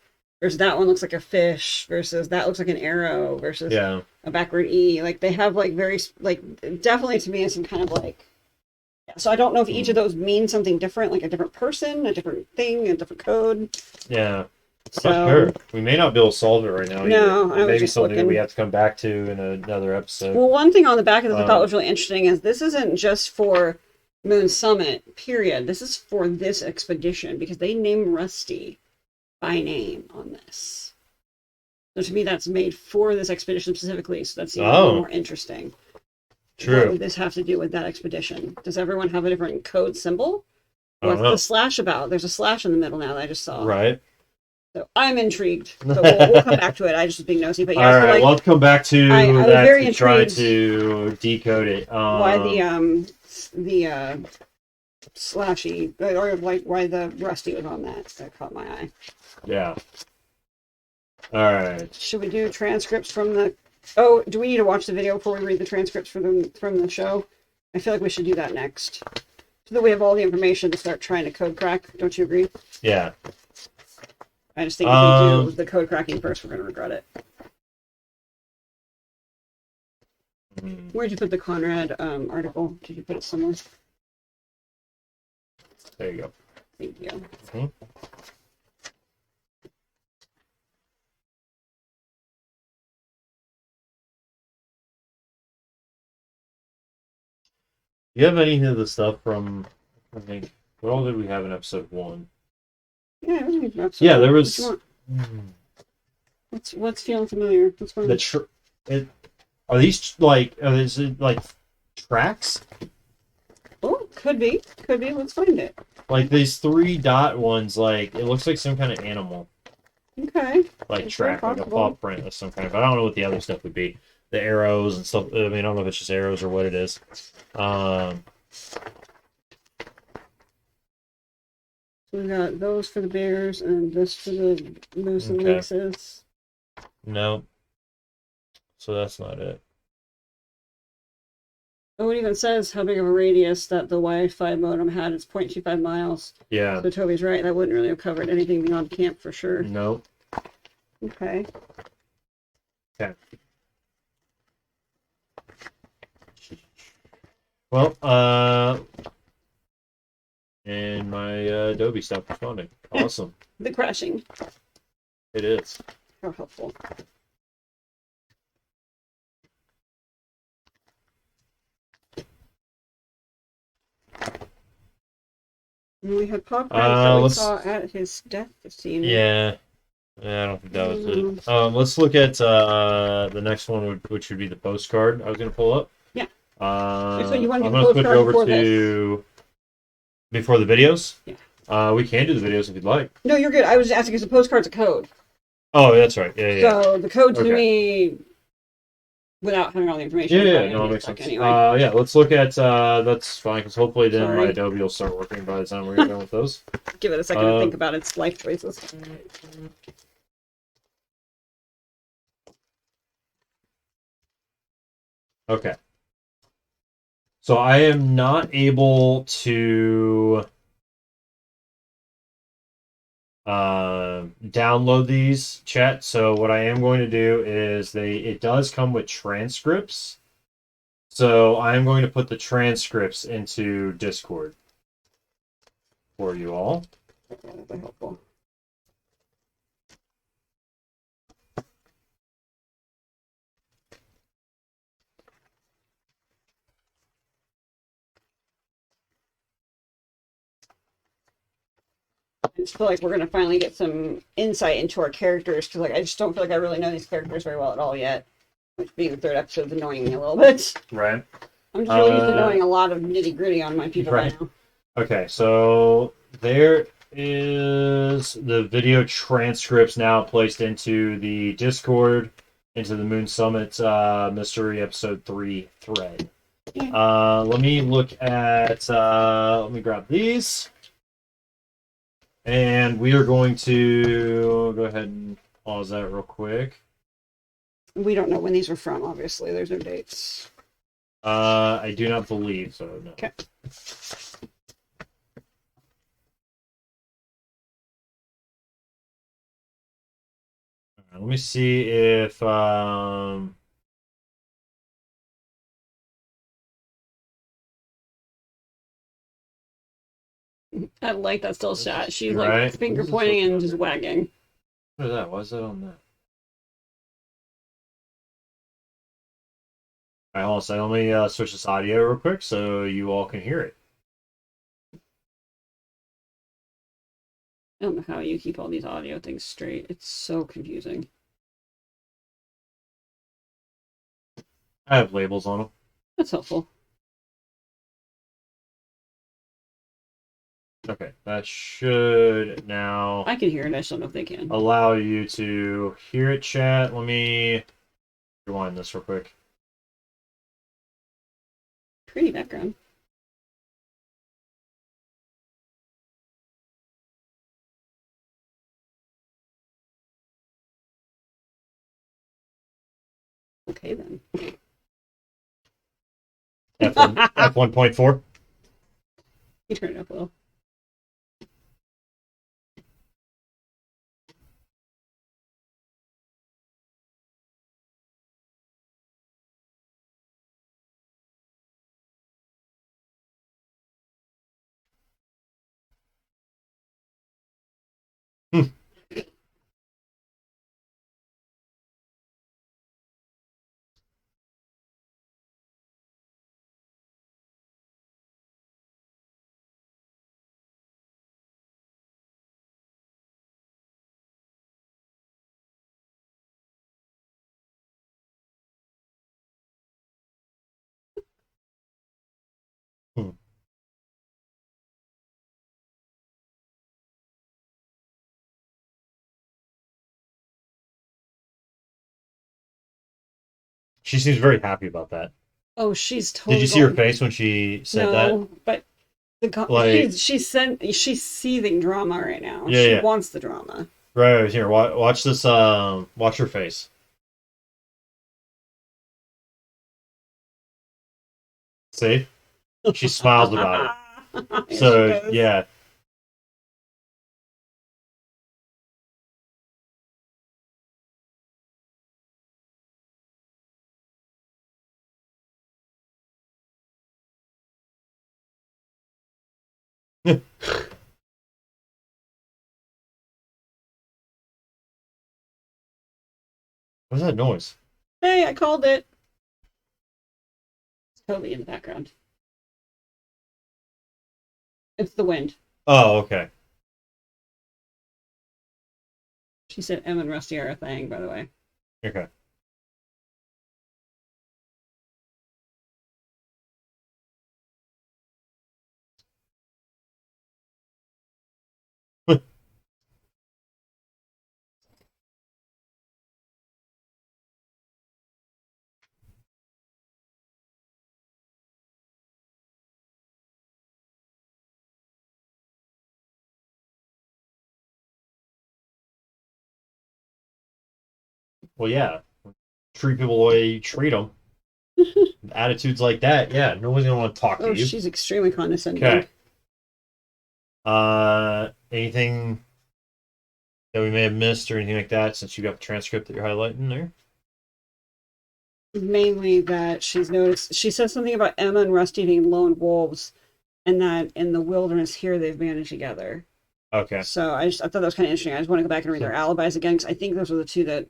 Versus that one looks like a fish, versus that looks like an arrow, versus Yeah. a backward E. Like they have like very like definitely to me it's some kind of like yeah. So I don't know if each of those means something different, like a different person, a different thing, a different code. Yeah. So I'm not sure. We may not be able to solve it right now. No, I was Maybe just something that looking. we have to come back to in another episode. Well, one thing on the back of this I thought Um, was really interesting is this isn't just for Moon Summit, period. This is for this expedition because they name Rusty by name on this. So to me, that's made for this expedition specifically, so that's even more interesting. What True. would this have to do with that expedition? Does everyone have a different code symbol? I don't What's know. the slash about? There's a slash in the middle now that I just saw. Right. So I'm intrigued, but we'll come back to it. I just was being nosy. But yeah, All so right. like, Well, let's come back to I was that very to try intrigued to decode it. why the slashy or like why the rusty was on that caught my eye. Yeah. All right. Should we do transcripts from the oh do we need to watch the video before we read the transcripts from the show? I feel like we should do that next so that we have all the information to start trying to code crack. Don't you agree? Yeah. I just think if we do the code cracking first, we're going to regret it. Where'd you put the Conrad article? Did you put it somewhere? There you go. Thank you. Mhm. Do you have any of the stuff from? I think what all did we have in episode 1? Yeah, Yeah, there was. What you want? What's feeling familiar? What's going on? Are these like? Is it like tracks? Oh, could be. Let's find it. Like these 3-dot ones, like it looks like some kind of animal, Okay. like It's very track, like a possible. paw print of some kind. But I don't know what the other stuff would be. The arrows and stuff. I mean, I don't know if it's just arrows or what it is. So we got those for the bears and this for the moose and Okay. lynxes. No. So that's not it. Oh, it even says how big of a radius that the Wi-Fi modem had. It's 0.25 miles. Yeah. So Toby's right. That wouldn't really have covered anything beyond camp for sure. No. Okay. Okay. Well, and my Adobe stopped responding. Awesome. The crashing. It is. How helpful. And we had Pop Prince that we let's- saw at his death scene. Yeah. Yeah, I don't think that was it. Let's look at the next one, which would be the postcard I was going to pull up. Yeah. So you want to I'm do the going to switch postcard over before to before the videos. Yeah. We can do the videos if you'd like. No, you're good. I was just asking because the postcard's a code. Oh, that's right. Yeah, yeah. So the code to Okay. me, without having all the information, Yeah, probably no, it be makes stuck sense. anyway. Yeah, let's look at that's fine because hopefully then my Sorry. Adobe will start working by the time we're done with those. Give it a second to think about its life choices. Okay. So I am not able to download these, chat. So what I am going to do is it does come with transcripts. So I'm going to put the transcripts into Discord for you all. That'd be helpful. I just feel like we're gonna finally get some insight into our characters because, like, I just don't feel like I really know these characters very well at all yet. Which being the third episode is annoying me a little bit. Right. I'm just really used to knowing a lot of nitty gritty on my people right now. Okay, so there is the video transcripts now placed into the Discord, into the Moon Summit Mystery Episode 3 thread. Let me look at, let me grab these. And we are going to go ahead and pause that real quick. We don't know when these are from, obviously. There's no dates. I do not believe so, no. Okay. Let me see if I like that still shot. She's right? like finger pointing and just wagging. What is that? Why is that on that? Alright, hold on a second. Let me switch this audio real quick so you all can hear it. I don't know how you keep all these audio things straight. It's so confusing. I have labels on them. That's helpful. Okay, that should now I can hear it. I just don't know if they can. allow you to hear it, chat. Let me rewind this real quick. Pretty background. Okay, then. F1.4. You turn it up a little. She seems very happy about that. Oh, she's totally. Did you see her face when she said that? No, but Like- she's seething drama right now. Yeah, she yeah. wants the drama. Right here. Watch this. Watch her face. See, she smiles about it. Yeah, So she does. yeah. What's that noise? Hey, I called it. It's Toby in the background. It's the wind. Oh, okay. She said Em and Rusty are a thing, by the way. Okay. Well, yeah. Treat people the way you treat them. Attitudes like that, yeah, no one's gonna want to talk to Oh, you. she's extremely condescending. Okay. Anything that we may have missed or anything like that since you got the transcript that you're highlighting there? Mainly that she's noticed. She says something about Emma and Rusty being lone wolves, and that in the wilderness here they've banded together. Okay. So I thought that was kind of interesting. I just want to go back and read their alibis again because I think those were the two that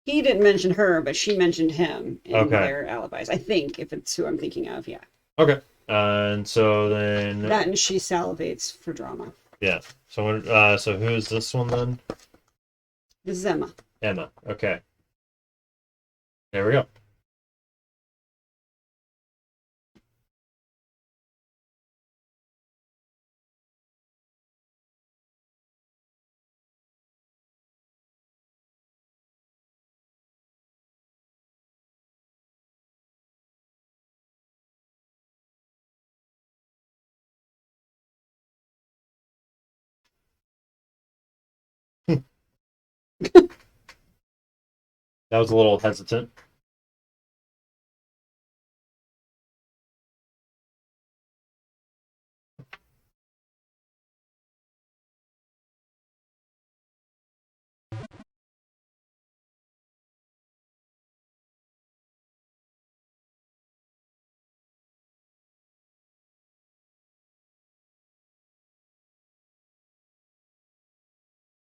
he didn't mention her, but she mentioned him in their alibis. I think if it's who I'm thinking of, yeah. Okay. And so then That and she salivates for drama. Yeah. So who is this one then? This is Emma. Emma. Okay. There we go. That was a little hesitant.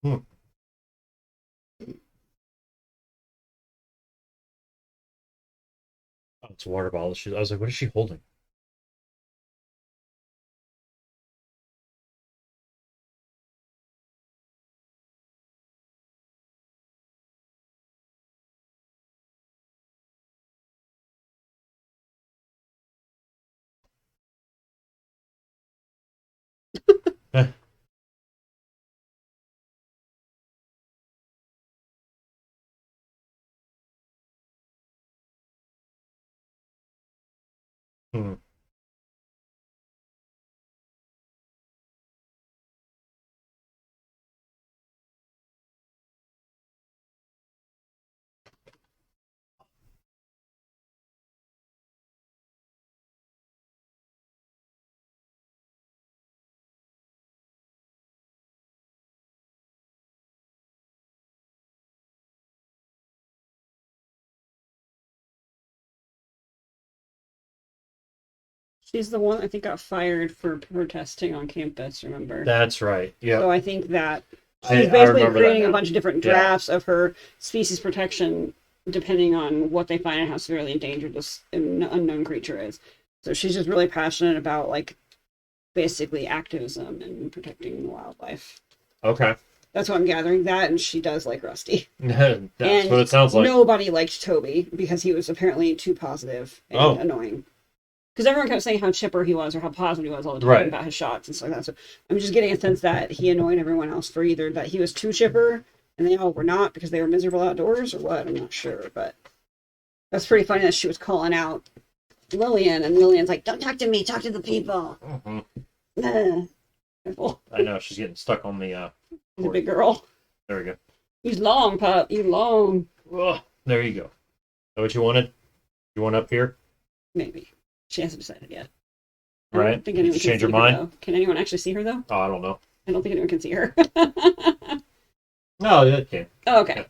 Hmm. Oh, it's a water bottle. I was like, what is she holding? Hmm. She's the one I think got fired for protesting on campus, remember? That's right. So Yep. I think that she's I basically remember that creating a now. bunch of different Yeah. drafts of her species protection depending on what they find and how severely endangered this unknown creature is. So she's just really passionate about like basically activism and protecting wildlife. Okay. That's what I'm gathering. That and she does like Rusty. That's what And it sounds like. nobody liked Toby because he was apparently too positive and Oh, annoying. Because everyone kept saying how chipper he was or how positive he was all the time right. about his shots and stuff like that. So I'm just getting a sense that he annoyed everyone else for either that he was too chipper and they all were not because they were miserable outdoors or what. I'm not sure, but that's pretty funny that she was calling out Lillian and Lillian's like, "Don't talk to me, talk to the people." Hmm. The I know she's getting stuck on the cord. big girl. There we go. He's long, pup. You long. Oh, there you go. Is that what you wanted? You want up here? Maybe she hasn't decided yet. I Right? don't think Did anyone you can change your see her mind? though. Can anyone actually see her though? Oh, I don't know. I don't think anyone can see her. No, yeah, okay. Oh, okay. Yeah.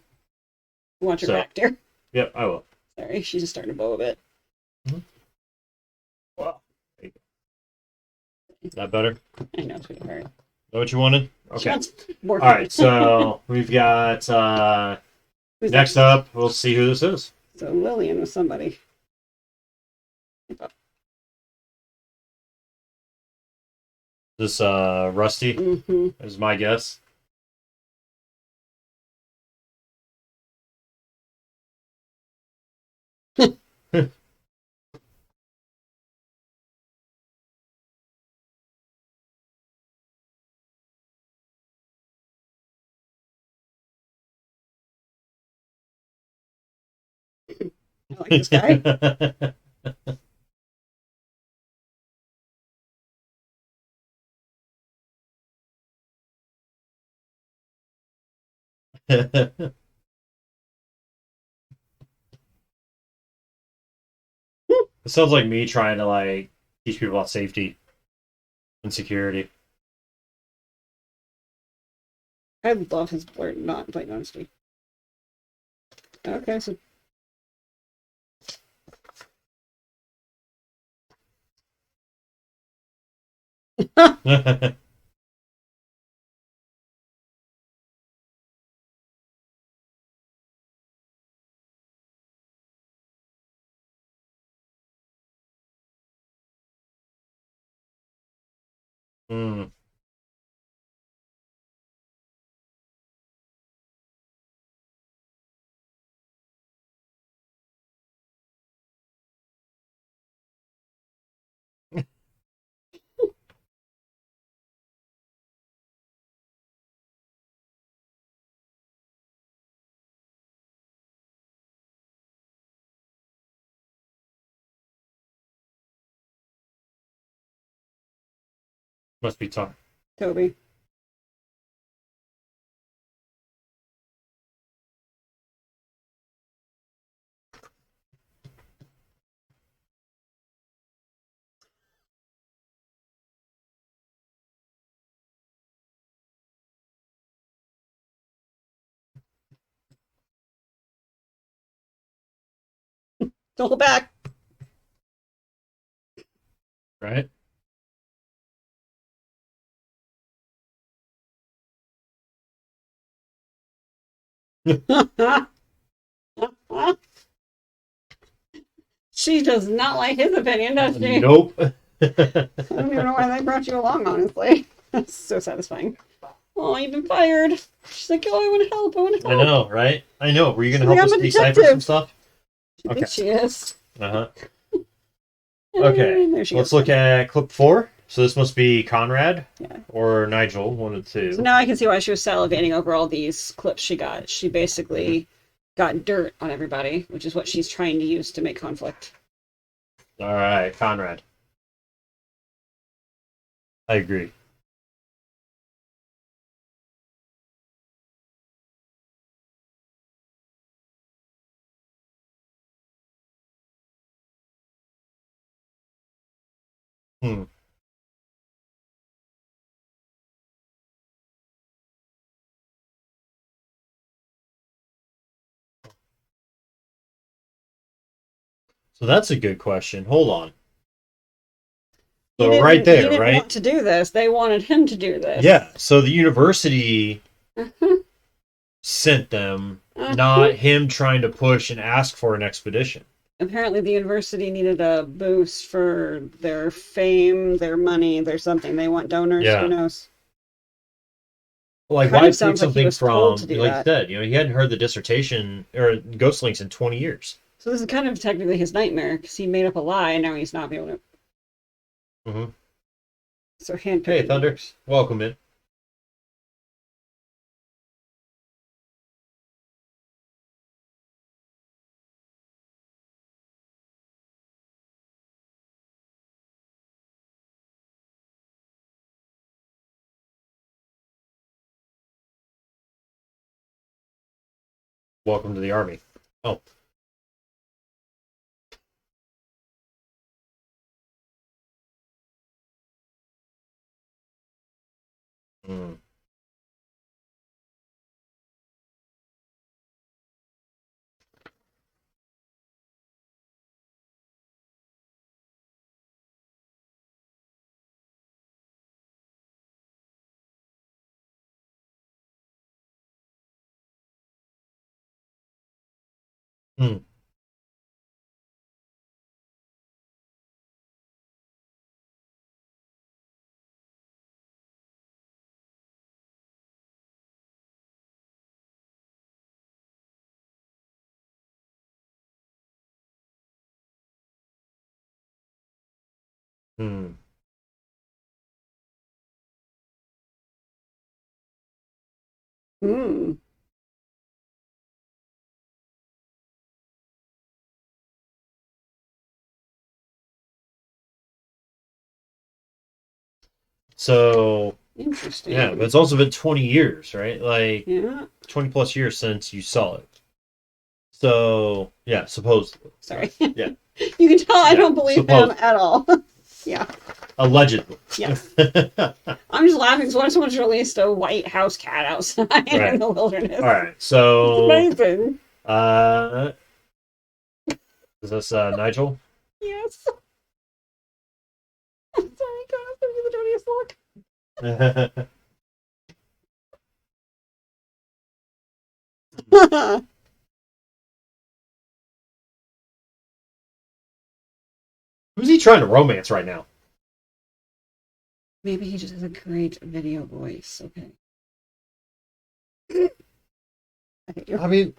Watch her So, back, dear. yep, I will. Sorry, she's just starting to bow a bit. Mhm. Wow. There you go. Is that better? Is I know, sweetheart. that what you wanted? She Okay. wants more All food. right, so we've got Who's next next? up, we'll see who this is. So Lillian was somebody. This Rusty Mm-hmm. is my guess. I like this guy. It sounds like me trying to like teach people about safety and security. I love his blurred, not blatant honesty. Okay, so Mm. Must be tough. Toby. Don't hold back. Right? She does not like his opinion, does she? Nope. I don't even know why they brought you along, honestly. That's so satisfying. Oh, you've been fired. She's like, oh, I want to help. I want to I help. know, right? I know. Were you going She's to like, help I'm us a decipher some detective. stuff? She Okay. thinks she is. Uh huh. Okay. And there she Let's goes. look at clip 4. So this must be Conrad Yeah. or Nigel, one of the So two. now I can see why she was salivating over all these clips she got. She basically got dirt on everybody, which is what she's trying to use to make conflict. All right, Conrad. I agree. Hmm. So that's a good question. Hold on. So right He there, didn't right? want to do this. They wanted him to do this. Yeah. So the university Uh-huh. sent them, Uh-huh. not him trying to push and ask for an expedition. Apparently the university needed a boost for their fame, their money, their something. They want donors, who Yeah. knows? Like, Kind why of take sounds like he something was told from, to do like you that. said, he hadn't heard the dissertation or Ghost Links in 20 years. So this is kind of technically his nightmare because he made up a lie and now he's not able to. Hmm. So Hey, handpicking Thunder. donors. Welcome in. Welcome to the army. Oh. Mm. Mm. Mm. Hmm. So, yeah, but Interesting. it's also been 20 years, right? Like, Yeah. 20 plus years since you saw it. So, yeah, supposedly. Sorry. Yeah, You can tell I yeah, don't believe him supposedly. at all. Yeah. Allegedly. Yes. I'm just laughing because someone's released a white house cat outside in Right. the All wilderness. right. It's So, amazing. uh, is this Nigel? Yes. I'm sorry, God, give me the dirtiest look. Who's he trying to romance right now? Maybe he just has a great video voice. Okay. I hate you. I mean,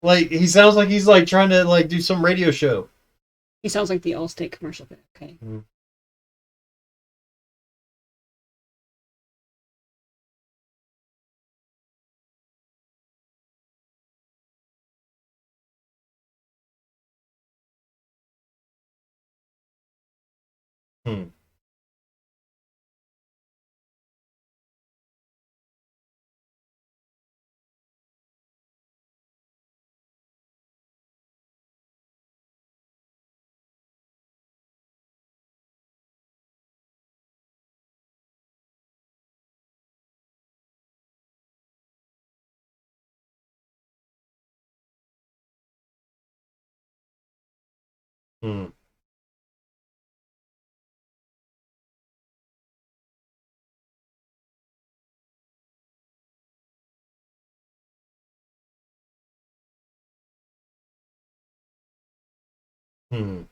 like he sounds like he's like trying to like do some radio show. He sounds like the Allstate commercial bit. Okay. Mm. Hmm. Hmm. Hmm.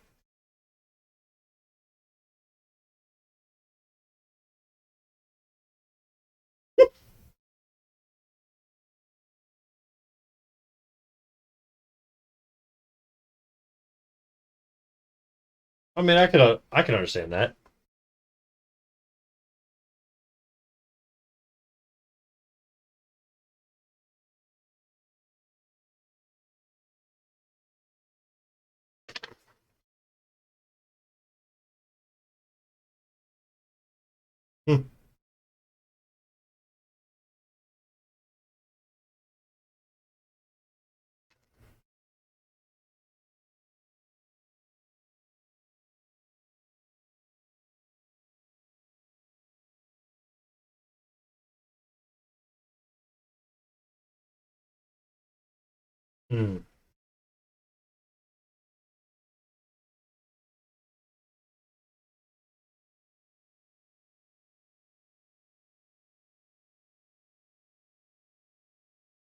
I mean, I can understand that. Hmm. Hmm.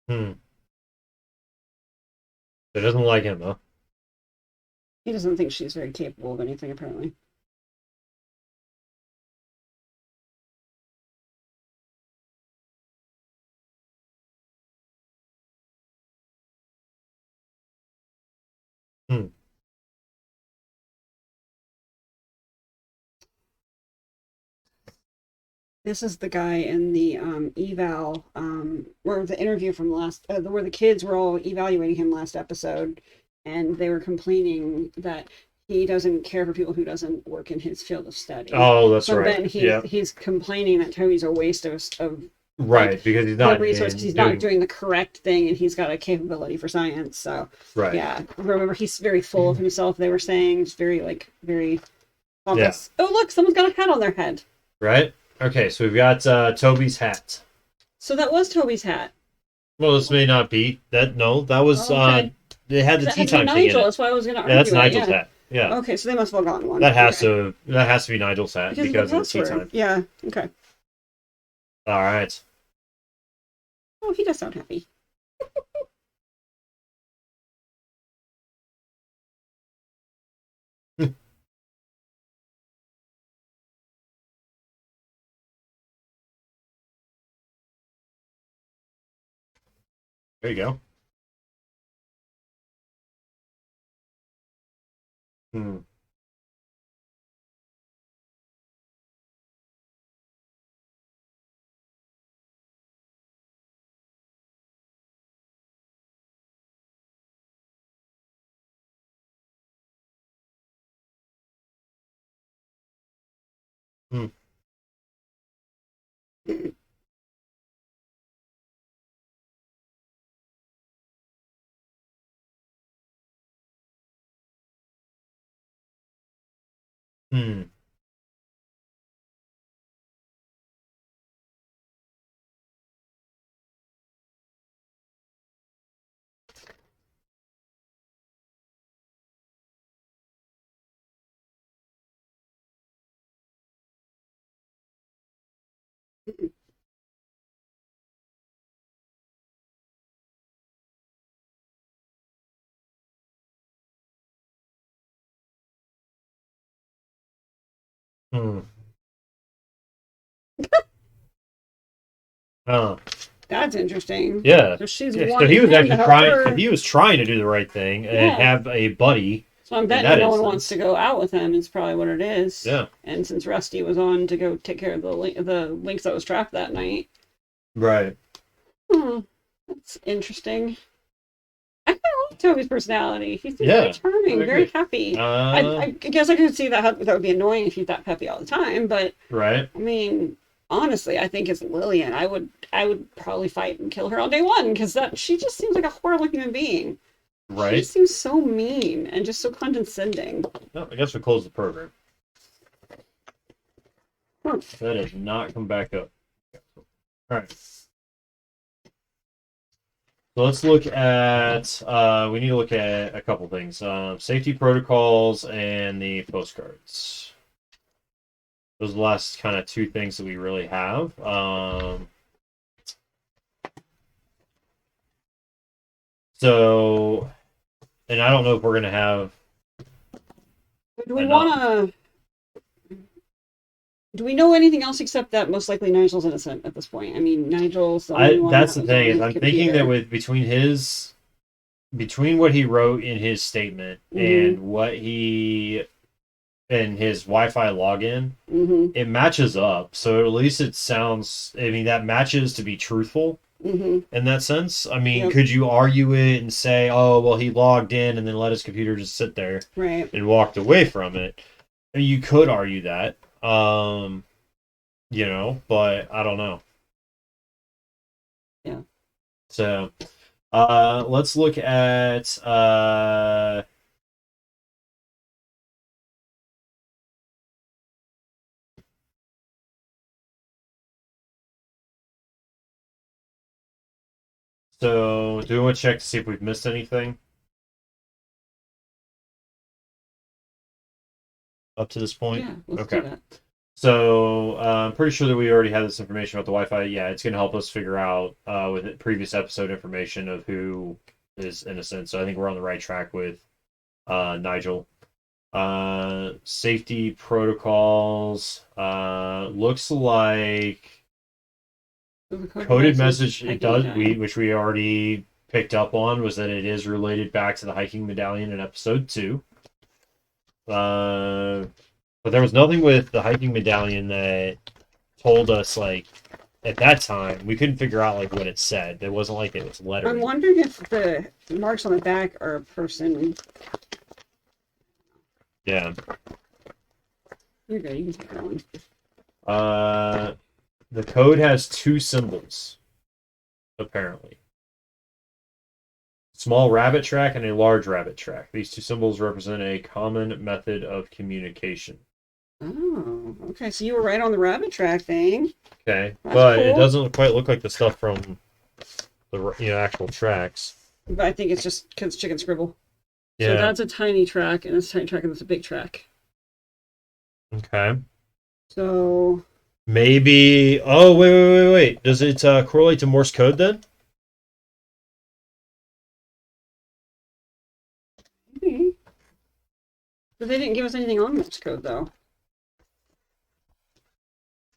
Hmm. It doesn't like him, huh? He doesn't think she's very capable of anything, apparently. Hmm. This is the guy in the eval, or the interview from where the kids were all evaluating him last episode, and they were complaining that he doesn't care for people who doesn't work in his field of study. Oh, that's So right. then Yeah. he's complaining that Toby's a waste of like Right, because he's the not resource because in he's not doing doing the correct thing, and he's got a capability for science. So right. yeah, remember he's very full of himself. They were saying he's very Yeah. pompous. Oh look, someone's got a hat on their head. Right. Okay, so we've got Toby's hat. So that was Toby's hat. Well, this may not be that. No, that was Oh, okay. they had the Because it tea had to be time thing in Nigel. it. That's why I was going to Yeah, that's argue it. Nigel's Yeah. hat. Yeah, Okay, so they must have all gotten one. Okay. that has to be Nigel's hat Because of the because of the tea password. time. Yeah. Okay. All right. Oh, he does sound happy. There you go. Hmm. Hmm. Hmm. Hmm. Oh. That's interesting. Yeah. So she's Yeah. So he wanting was him to actually help trying. So her. he was trying to do the right thing and Yeah. have a buddy So I'm in betting that no one wants to instance. go out with him. Is probably what it is. Yeah. And since Rusty was on to go take care of the lynx that was trapped that night. Right. Hmm. That's interesting. I kind of like Toby's personality. He seems very Yeah. I charming, very agree. happy. Uh. I guess I could see that would be annoying if he's that peppy all the time, but Right. I mean, honestly, I think it's Lillian. I would probably fight and kill her on day one because that she just seems like a horrible human being. She Right. just seems so mean and just so condescending. No, I guess we close the program. Hmm. That has not come back up. All right. So let's look at. We need to look at a couple things. Safety protocols and the postcards. Those are the last kind of two things that we really have. So, and I don't know if we're gonna have. Do we want to? Do we know anything else except that most likely Nigel's innocent at this point? I mean, Nigel's the only one That's that the was on thing is his I'm thinking computer. that with between what he wrote in his statement and what he and his Wi-Fi login, it matches up. So at least it sounds. I mean, that matches to be truthful in that sense. I mean, could you argue it and say, "Oh, well, he logged in and then let his computer just sit there right and walked away from it"? You could argue that, but I don't know. Yeah. So, let's look at So, do we want to check to see if we've missed anything up to this point? Yeah, let's Okay. do that. So, I'm pretty sure that we already have this information about the Wi-Fi. Yeah, it's going to help us figure out with previous episode information of who is innocent. So, I think we're on the right track with Nigel. Safety protocols. Looks like So the coded message. It hiking does. medallion. Which we already picked up on was that it is related back to the hiking medallion in episode 2. But there was nothing with the hiking medallion that told us, like, at that time, we couldn't figure out, like, what it said. It wasn't like it was letters. I'm wondering if the marks on the back are a person. Yeah. You're good. You can take that one. The code has 2 symbols, apparently. Small rabbit track and a large rabbit track. These 2 symbols represent a common method of communication. Oh, okay. So you were right on the rabbit track thing. Okay, That's but cool. it doesn't quite look like the stuff from the actual tracks. But I think it's just because chicken scribble. Yeah. So that's a tiny track, and it's a tiny track, and it's a big track. Okay. So Maybe. Oh, wait. Does it correlate to Morse code then? maybe. But they didn't give us anything on Morse code, though.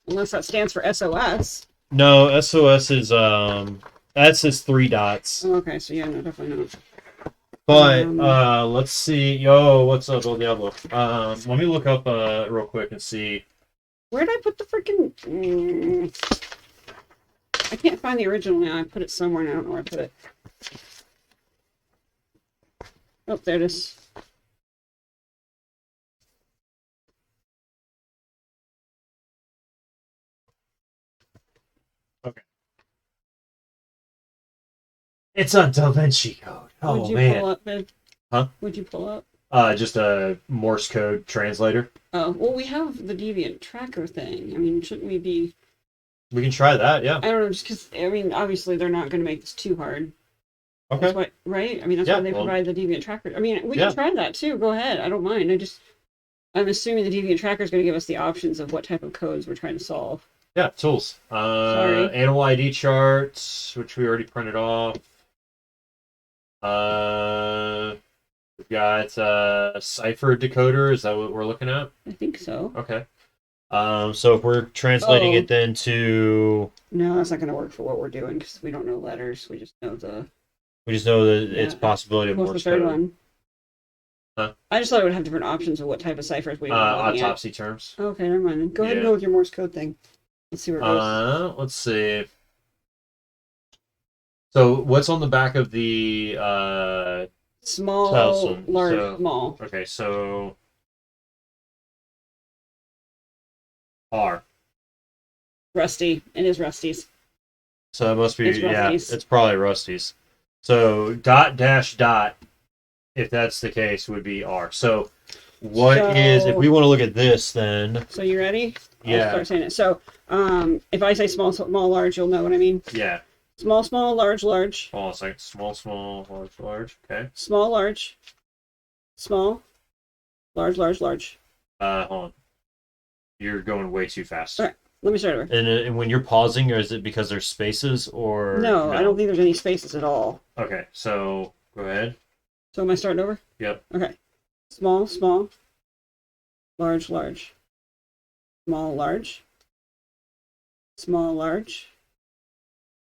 Unless that stands for SOS. No, SOS is that says 3 dots. Oh, okay, so yeah, no, definitely not. But let's see. Yo, what's up, El Diablo? Let me look up real quick and see. Where did I put the freaking? I can't find the original now. I put it somewhere and I don't know where I put it. Oh, there it is. Okay. It's a Da Vinci Code. Oh, Would you man. pull up, Ben? Huh? Would you pull up? Just a Morse code translator. Oh, well, we have the deviant tracker thing. I mean, shouldn't we be? We can try that, yeah. I don't know, just because, I mean, obviously they're not going to make this too hard. Okay. That's why, right? I mean, that's why they provide the deviant tracker. I mean, we can try that too. Go ahead. I don't mind. I'm assuming the deviant tracker is going to give us the options of what type of codes we're trying to solve. Yeah, tools. Animal ID charts, which we already printed off. We've got cipher decoder. Is that what we're looking at? I think so. Okay. So if we're translating it then to... No, that's not going to work for what we're doing because we don't know letters. We just know that it's a possibility of What's Morse the third code. one? Huh? I just thought it would have different options of what type of ciphers we were looking Autopsy terms. Okay, never mind. Go ahead and go with your Morse code thing. Let's see where it goes. Let's see. So what's on the back of the small, Towson? large, small. Okay, so R. Rusty. It is Rusty's. So it must be, Rusty's. it's probably Rusty's. So dot dash dot, if that's the case, would be R. So if we want to look at this then... So you ready? Yeah. I'll start saying it. So if I say small, large, you'll know what I mean? Yeah. Small, small, large, large. Hold on a second. Small, small, large, large. Okay. Small, large. Small, large, large, large. Hold on. You're going way too fast. All right, let me start over. And when you're pausing, is it because there's spaces or No, I don't think there's any spaces at all. Okay, so go ahead. So am I starting over? Yep. Okay. Small, small. Large, large. Small, large. Small, large.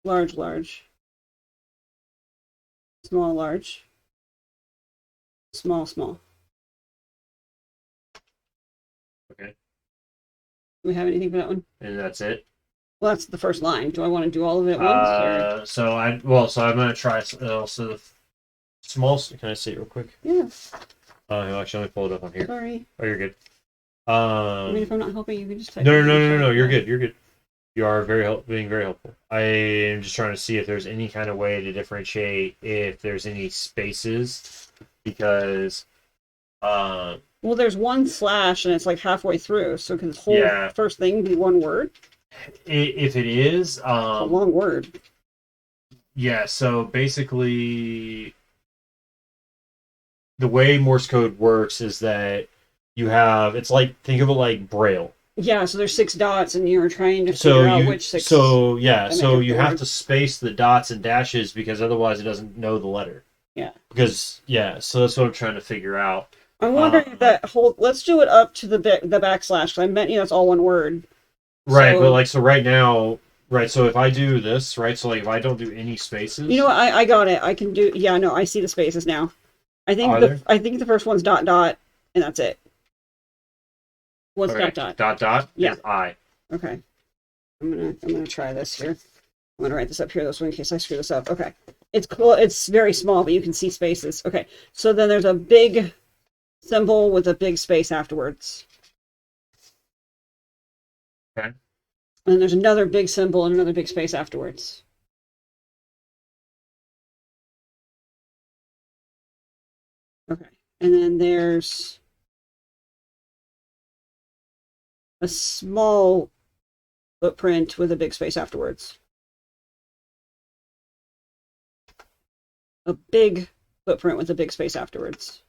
Large, large. Small, large. Small, small. Okay. Do we have anything for that one? And that's it. Well, that's the first line. Do I want to do all of it at once? Or? So I'm gonna try. So the small. Can I see it real quick? Yeah. Actually, let me pull it up on here. Sorry. Oh, you're good. I mean, if I'm not helping, you can just type. No. You're good. You're good. You are being very helpful. I am just trying to see if there's any kind of way to differentiate if there's any spaces, because well, there's one slash and it's like halfway through, so can the whole first thing be one word? If it is, it's a long word. Yeah. So basically, the way Morse code works is that you have, it's like, think of it like Braille. Yeah, so there's 6 dots, and you're trying to figure out which 6. So you have to space the dots and dashes because otherwise it doesn't know the letter. Yeah. Because so that's what I'm trying to figure out. I'm wondering if that whole. Let's do it up to the backslash. Cause I meant that's all one word. Right, but so right now, right. So if I do this, right. So if I don't do any spaces. You know what? I got it. I can do. Yeah, no, I see the spaces now. I think I think the first one's dot dot, and that's it. What's dot dot? Dot dot. Yeah. Is I. Okay. I'm gonna try this here. I'm gonna write this up here this way in case I screw this up. Okay. It's cool. It's very small, but you can see spaces. Okay. So then there's a big symbol with a big space afterwards. Okay. And there's another big symbol and another big space afterwards. Okay. And then there's a small footprint with a big space afterwards. A big footprint with a big space afterwards.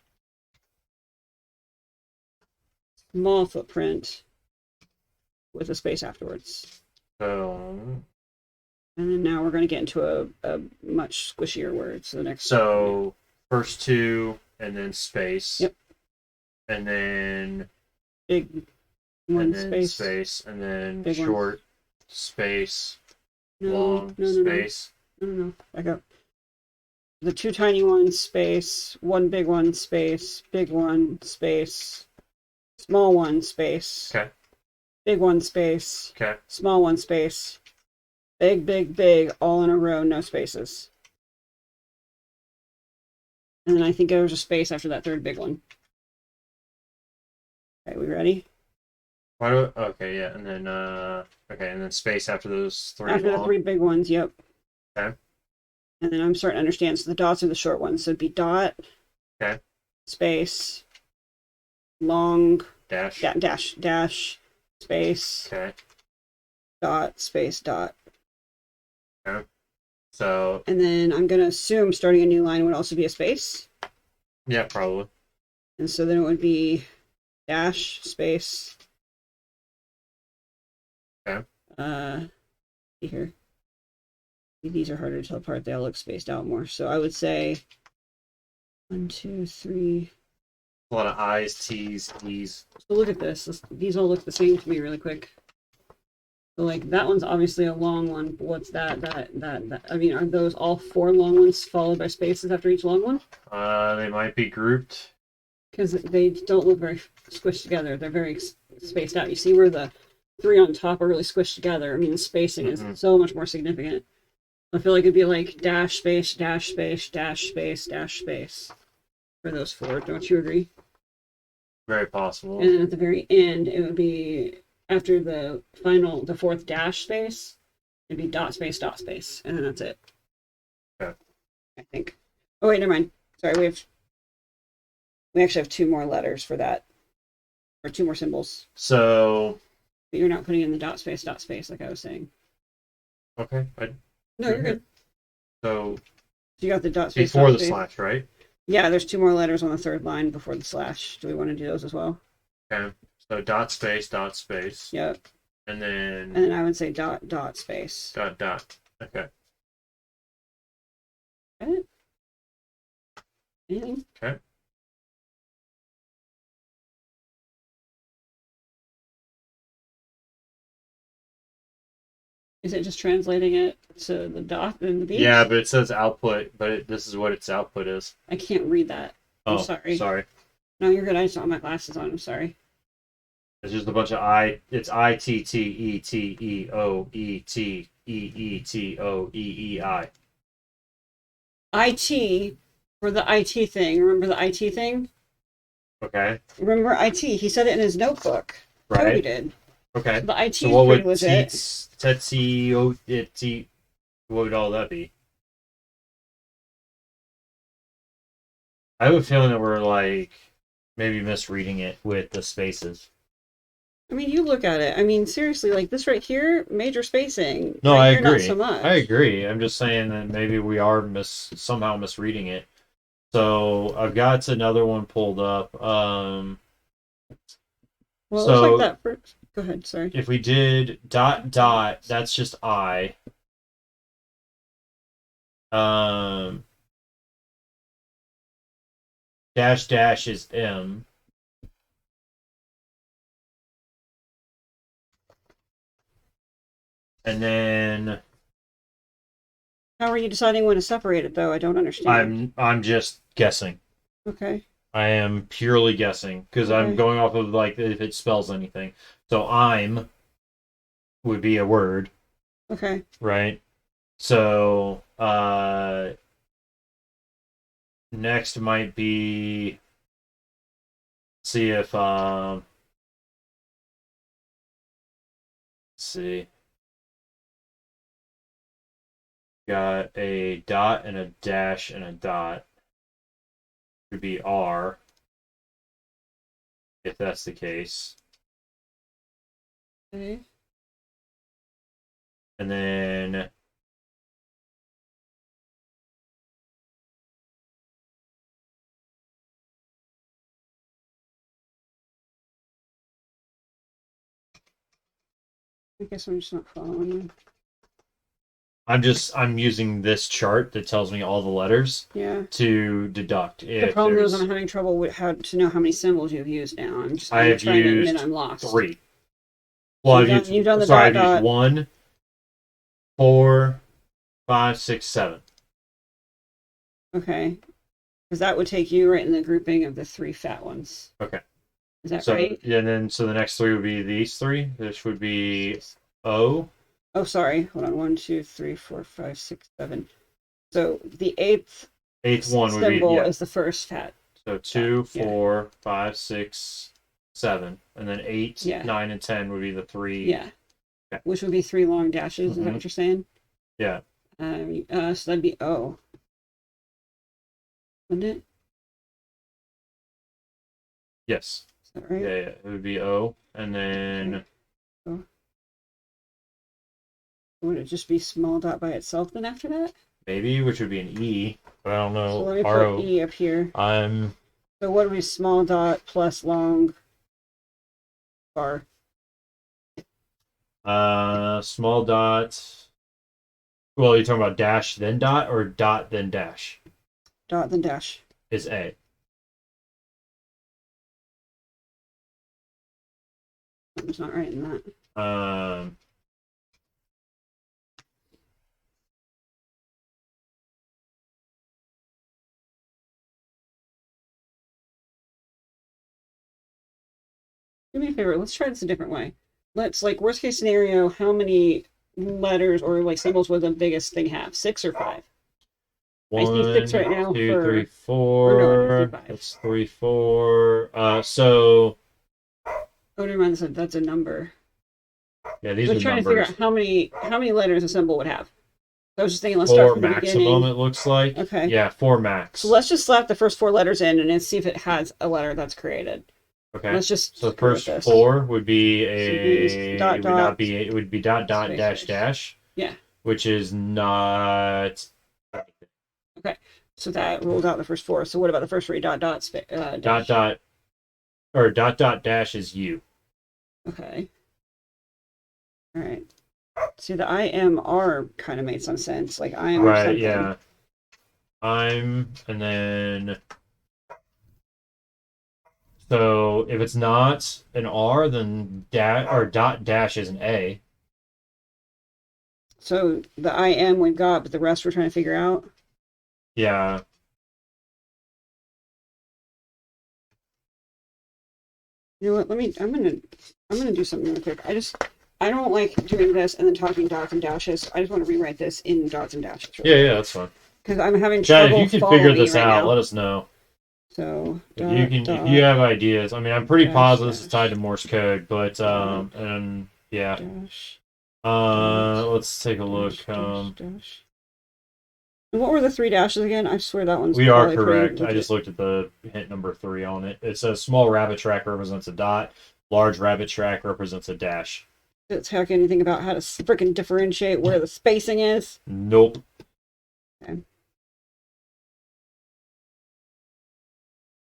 Small footprint with a space afterwards. And then now we're going to get into a much squishier word. So the next. So first two, and then space. Yep. And then big one and then space. And then big short one. Space. Long space. No. Back up. The 2 tiny ones, space. 1 big one, space. Big one, space. Small one, space. Okay. Big one, space. Okay. Small one, space. Big, all in a row, no spaces. And then I think there was a space after that third big one. Okay, we ready? Okay, yeah, and then and then space after those 3. After the 3 big ones, yep. Okay. And then I'm starting to understand. So the dots are the short ones. So it'd be dot. Okay. Space. Long. Dash. Dash. Space. Okay. Dot. Space. Dot. Okay. So. And then I'm going to assume starting a new line would also be a space. Yeah, probably. And so then it would be dash, space. Okay. Here. These are harder to tell apart. They all look spaced out more. So I would say 1, 2, 3. A lot of I's, T's, E's. So look at this. These all look the same to me really quick. So like that one's obviously a long one. But what's that? I mean, are those all 4 long ones followed by spaces after each long one? They might be grouped. Because they don't look very squished together. They're very spaced out. You see where the 3 on top are really squished together. I mean, the spacing is so much more significant. I feel like it'd be like dash space, dash space, dash space, dash space for those 4. Don't you agree? Very possible. And then at the very end, it would be after the 4th dash space, it'd be dot space, and then that's it. Okay. I think. Oh wait, never mind. Sorry, we actually have 2 more letters for that, or 2 more symbols. So. But you're not putting in the dot space like I was saying. Okay. No, you're good. So you got the dot space before dot the space. slash, right? Yeah, there's 2 more letters on the third line before the slash. Do we want to do those as well? Okay. So dot space, dot space. Yep. And And then then I would say dot space. dot dot. Okay. Okay. Anything? Okay. Is it just translating it to the dot and the beat? Yeah, but it says output, but this is what its output is. I can't read that. I'm Oh, sorry. sorry. No, you're good. I just don't have my glasses on. I'm sorry. It's just a bunch of I. It's I T T E T E O E T E E T O E E I. IT for the IT thing. Remember the IT thing? Okay. Remember IT? He said it in his notebook. Toby Right. did. Okay. So the IT So what pretty would legit. Tetsi O T? What would all that be? I have a feeling that we're like maybe misreading it with the spaces. I mean, you look at it. I mean, seriously, like this right here, major spacing. No, right I here, agree. Not so much. I agree. I'm just saying that maybe we are somehow misreading it. So I've got another one pulled up. Well, it so looks like that first. Go ahead. Sorry. if we did dot dot, that's just I. Dash dash is M. And then How are you deciding when to separate it, though? I don't understand. I'm just guessing. Okay. I am purely guessing because I'm Okay. going off of like if it spells anything. So I'm would be a word, Okay. right? So next might be see if let's see. Got a dot and a dash and a dot. Would be R if that's the case. Okay. And then I guess I'm just not following you. I'm using this chart that tells me all the letters Yeah. to deduct The if problem is there's I'm having trouble with how to know how many symbols you've used now. I I'm have trying to used admit I'm lost. 3. Well, You've done the sorry, dot, I've dot. used 1, 4, 5, 6, 7. Okay. Because that would take you right in the grouping of the 3 fat ones. Okay. Is that So right? yeah, and then so the next 3 would be these 3. This would be O. Oh, sorry. Hold on. 1, 2, 3, 4, 5, 6, 7. So the eighth One would be symbol is the first fat. So 2, Yeah. 4, 5, 6, 7, and then 8, Yeah. 9, and 10 would be the 3. Yeah. Okay. Which would be 3 long dashes. Is that Mhm. what you're saying? Yeah. So that'd be O. Wouldn't it? Yes. Is that right? Yeah, it would be O, and then Okay. Would it just be small dot by itself then after that? maybe, which would be an E, but I don't know. So let me R-O. put E up here. I'm So what would be small dot plus long bar? small dot. Well, you're talking about dash then dot or dot then dash Dot then dash. is A. Something's not right in that. Do me a favor. Let's try this a different way. Let's, like, worst case scenario, how many letters or like symbols would the biggest thing have? 6 or 5? I see 6 right now 2, for- 3, or 4. no, I see 5. That's 3, 4. So Oh, never mind. That's a number. yeah, these We're are trying to figure numbers. out how many letters a symbol would have. So I was just thinking, let's start 4 from the maximum, beginning. it looks like. Okay. Yeah, 4 max. So let's just slap the first 4 letters in and then see if it has a letter that's created. Okay. Let's just So the go with first this. 4 would be dot, it would not be it would be dot dot space, dash space. dash. Yeah. Which is not So that ruled out the first four. So what about the first three? Dot dot Dot dash. dot or dot dot dash is you. Okay. All right. See, the IMR kind of made some sense. Like I am or Right, something. yeah. I'm, and then so if it's not an R, then dot dash is an A. So the IM we've got, but the rest we're trying to figure out. Yeah. You know what? I'm gonna do something real quick. I don't like doing this and then talking dots and dashes. I just want to rewrite this in dots and dashes. Yeah, yeah, that's fine. Because I'm having Chad, if trouble you can following figure me this right out, now. let us know. So If you have ideas. I mean, I'm pretty dash, positive this is dash, tied to Morse code, but and yeah. dash, Let's take a look. dash. And what were the three dashes again? I swear that one's We are probably pretty correct. I legit. just looked at the hint number 3 on it. It says small rabbit track represents a dot. Large rabbit track represents a dash. Does it talk anything about how to freaking differentiate where the spacing is? Nope. Okay.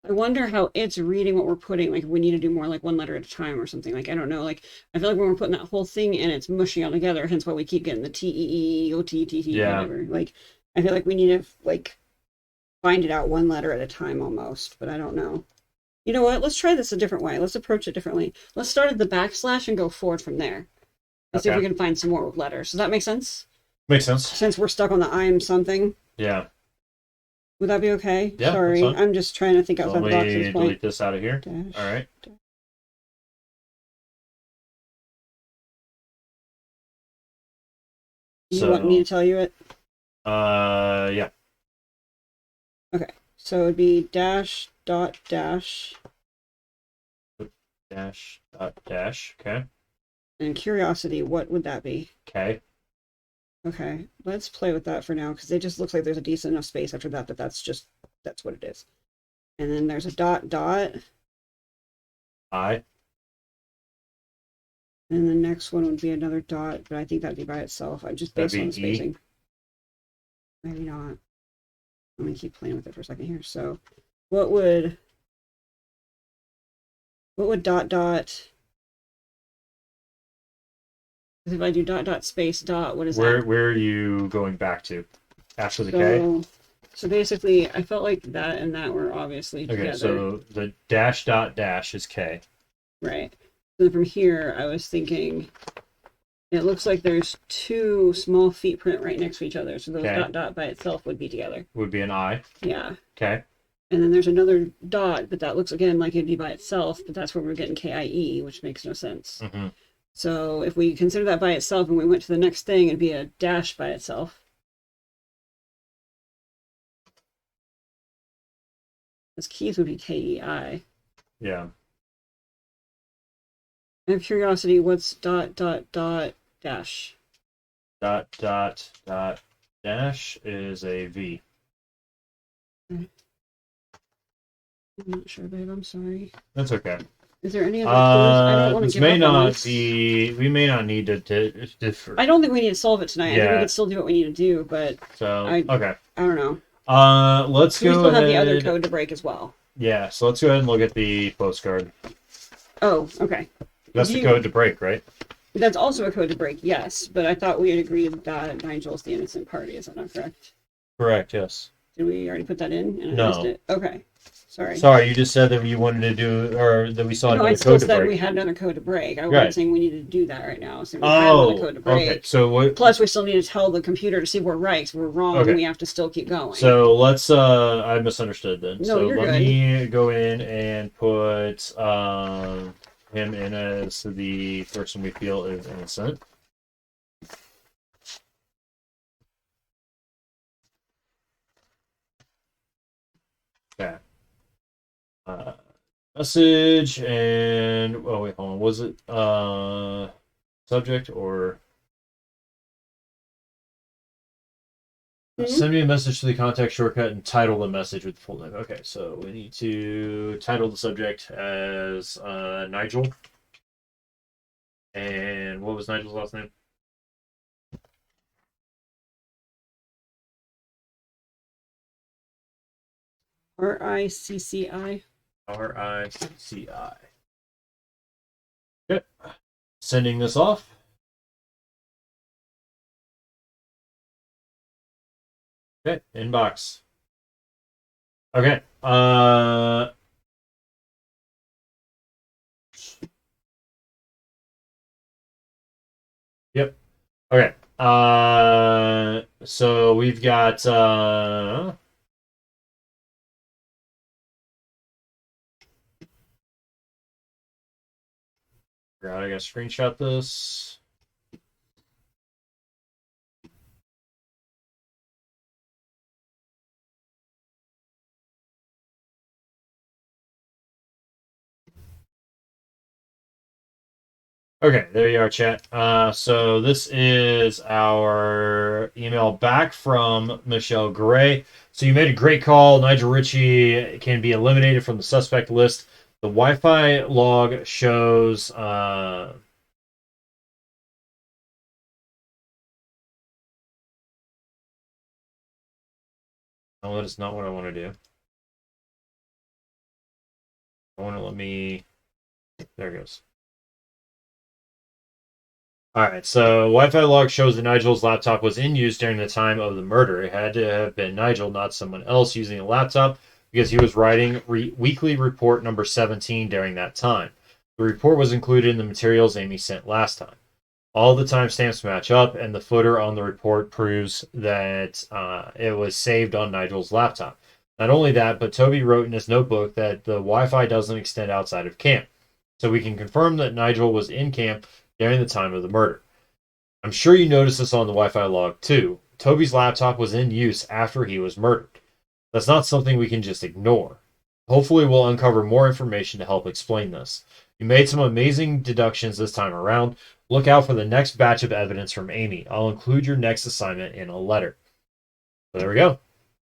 I wonder how it's reading what we're putting. Like, if we need to do more like one letter at a time or something. Like, I don't know. Like, I feel like when we're putting that whole thing in, it's mushing all together. Hence why we keep getting the T-E-E, O-T-T-T, Yeah. whatever. Like, I feel like we need to, like, find it out one letter at a time almost. But I don't know. You know what? Let's try this a different way. Let's approach it differently. Let's start at the backslash and go forward from there. Let's see if we can find some more letters. Does that make sense? Makes sense. Since we're stuck on the I'm something. Yeah. Would that be okay? Yeah, Sorry, that's fine. I'm just trying to think outside the box at Let me this point. delete this out of here. Dash, All right. dash. You want me to tell you it? Yeah. Okay, so it'd be dash dot dash. Dash dot dash. Okay. And curiosity, what would that be? Okay. Okay, let's play with that for now because it just looks like there's a decent enough space after that, but that's what it is. And then there's a dot dot. I. And the next one would be another dot, but I think that'd be by itself. I just based on the spacing. Maybe not. Let me keep playing with it for a second here. So what would dot dot, if I do dot dot space dot, what is that? Where are you going back to? After the K? So basically, I felt like that and that were obviously together. Okay, so the dash dot dash is K. Right. So from here, I was thinking, it looks like there's two small feet print right next to each other. So those dot dot by itself would be together. Would be an I. Yeah. Okay. And then there's another dot, but that looks again like it'd be by itself, but that's where we're getting KIE, which makes no sense. Mm-hmm. So if we consider that by itself and we went to the next thing, it'd be a dash by itself. As keys would be KEI. Yeah. I have curiosity, what's dot dot dot dash? Dot dot dot dash is a V. Okay. I'm not sure, babe. I'm sorry. That's okay. Is there any other clues? I don't want to This give may up on not this. be. We may not need to differ. I don't think we need to solve it tonight. I think Yeah. we can still do what we need to do, but So I okay. don't know. Let's We go still ahead. have the other code to break as well. Yeah. So let's go ahead and look at the postcard. Oh, okay. That's the code to break, right? That's also a code to break, yes. But I thought we had agreed that Nigel's the innocent party. Is that not correct? Correct. Yes. Did we already put that in? And I No. missed it? Okay. Sorry. Sorry, you just said that you wanted to do, or that we saw No, another I still code to said break. we had another code to break. I Right. wasn't saying we needed to do that right now. So we had another code to break. Okay. So what? Plus, we still need to tell the computer to see we're right. If we're wrong, Okay. we have to still keep going. So let's. I misunderstood then. No, so you're let good. me go in and put him in as the person we feel is innocent. Okay. Message and wait, hold on. Was it subject or send me a message to the contact shortcut and title the message with the full name. Okay, so we need to title the subject as Nigel. And what was Nigel's last name? RICCI. RICCI. Okay. Sending this off. Okay, inbox. Okay. Yep. Okay. So we've got I gotta screenshot this. Okay, there you are, chat. So this is our email back from Michelle Gray. So you made a great call. Nigel Ritchie can be eliminated from the suspect list. The Wi-Fi log shows. No, that is not what I want to do. I want to let me. There it goes. All right, so Wi-Fi log shows that Nigel's laptop was in use during the time of the murder. It had to have been Nigel, not someone else, using a laptop because he was writing weekly report number 17 during that time. The report was included in the materials Amy sent last time. All the timestamps match up, and the footer on the report proves that it was saved on Nigel's laptop. Not only that, but Toby wrote in his notebook that the Wi-Fi doesn't extend outside of camp. So we can confirm that Nigel was in camp during the time of the murder. I'm sure you noticed this on the Wi-Fi log too. Toby's laptop was in use after he was murdered. That's not something we can just ignore. Hopefully we'll uncover more information to help explain this. You made some amazing deductions this time around. Look out for the next batch of evidence from Amy. I'll include your next assignment in a letter. So there we go.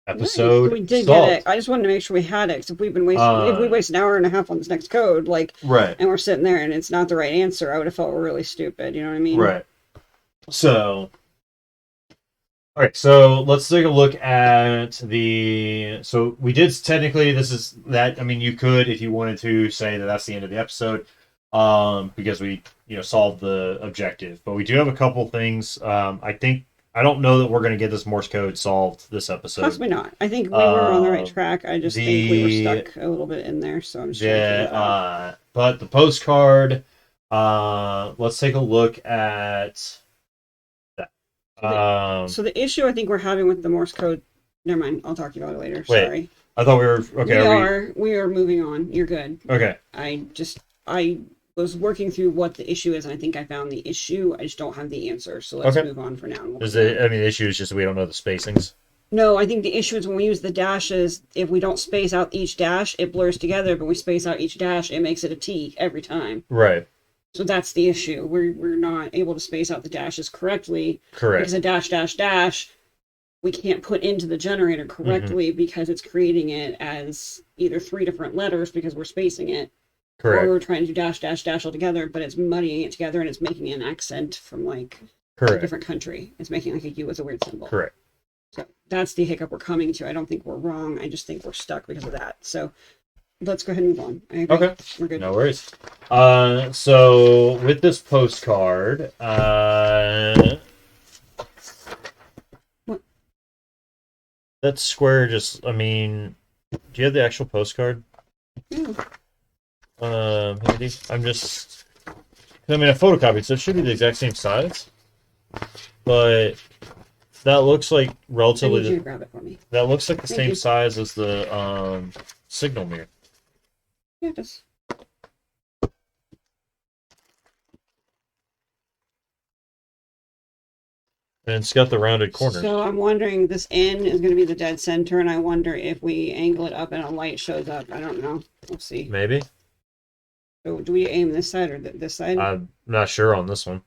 Episode nice. We did solved. get it. I just wanted to make sure we had it. Cause if we've been wasting, if we waste an hour and a half on this next code, like, right, and we're sitting there and it's not the right answer, I would have felt really stupid. You know what I mean? Right. So, all right. So let's take a look at the. So we did technically. This is that. I mean, you could, if you wanted to, say that that's the end of the episode, because we, solved the objective. But we do have a couple things. I don't know that we're going to get this Morse code solved this episode. Possibly not. I think we were on the right track. I just think we were stuck a little bit in there. So I'm just trying to figure it out. But the postcard. Let's take a look at that. So the issue I think we're having with the Morse code. Never mind. I'll talk about it later. Wait, sorry. I thought we were okay. We are moving on. You're good. Okay. I was working through what the issue is, and I think I found the issue. I just don't have the answer. So let's move on for now. The issue is just we don't know the spacings. No, I think the issue is when we use the dashes, if we don't space out each dash, it blurs together, but we space out each dash, it makes it a T every time. Right. So that's the issue. We're not able to space out the dashes correctly. Correct. Because a dash, dash, dash, we can't put into the generator correctly because it's creating it as either 3 different letters because we're spacing it. Correct. Or we're trying to do dash, dash, dash all together, but it's muddying it together and it's making an accent from like a different country. It's making like a U as a weird symbol. Correct. So that's the hiccup we're coming to. I don't think we're wrong. I just think we're stuck because of that. So let's go ahead and move on. I agree. Okay. We're good. No worries. So with this postcard, what? That square just, do you have the actual postcard? Yeah. Handy? I photocopied, so it should be the exact same size. But that looks like relatively. I need you to grab it for me. That looks like the same size as the signal mirror. Yeah, it does. And it's got the rounded corners. So I'm wondering, this N is going to be the dead center, and I wonder if we angle it up and a light shows up. I don't know. We'll see. Maybe. So do we aim this side or this side? I'm not sure on this one.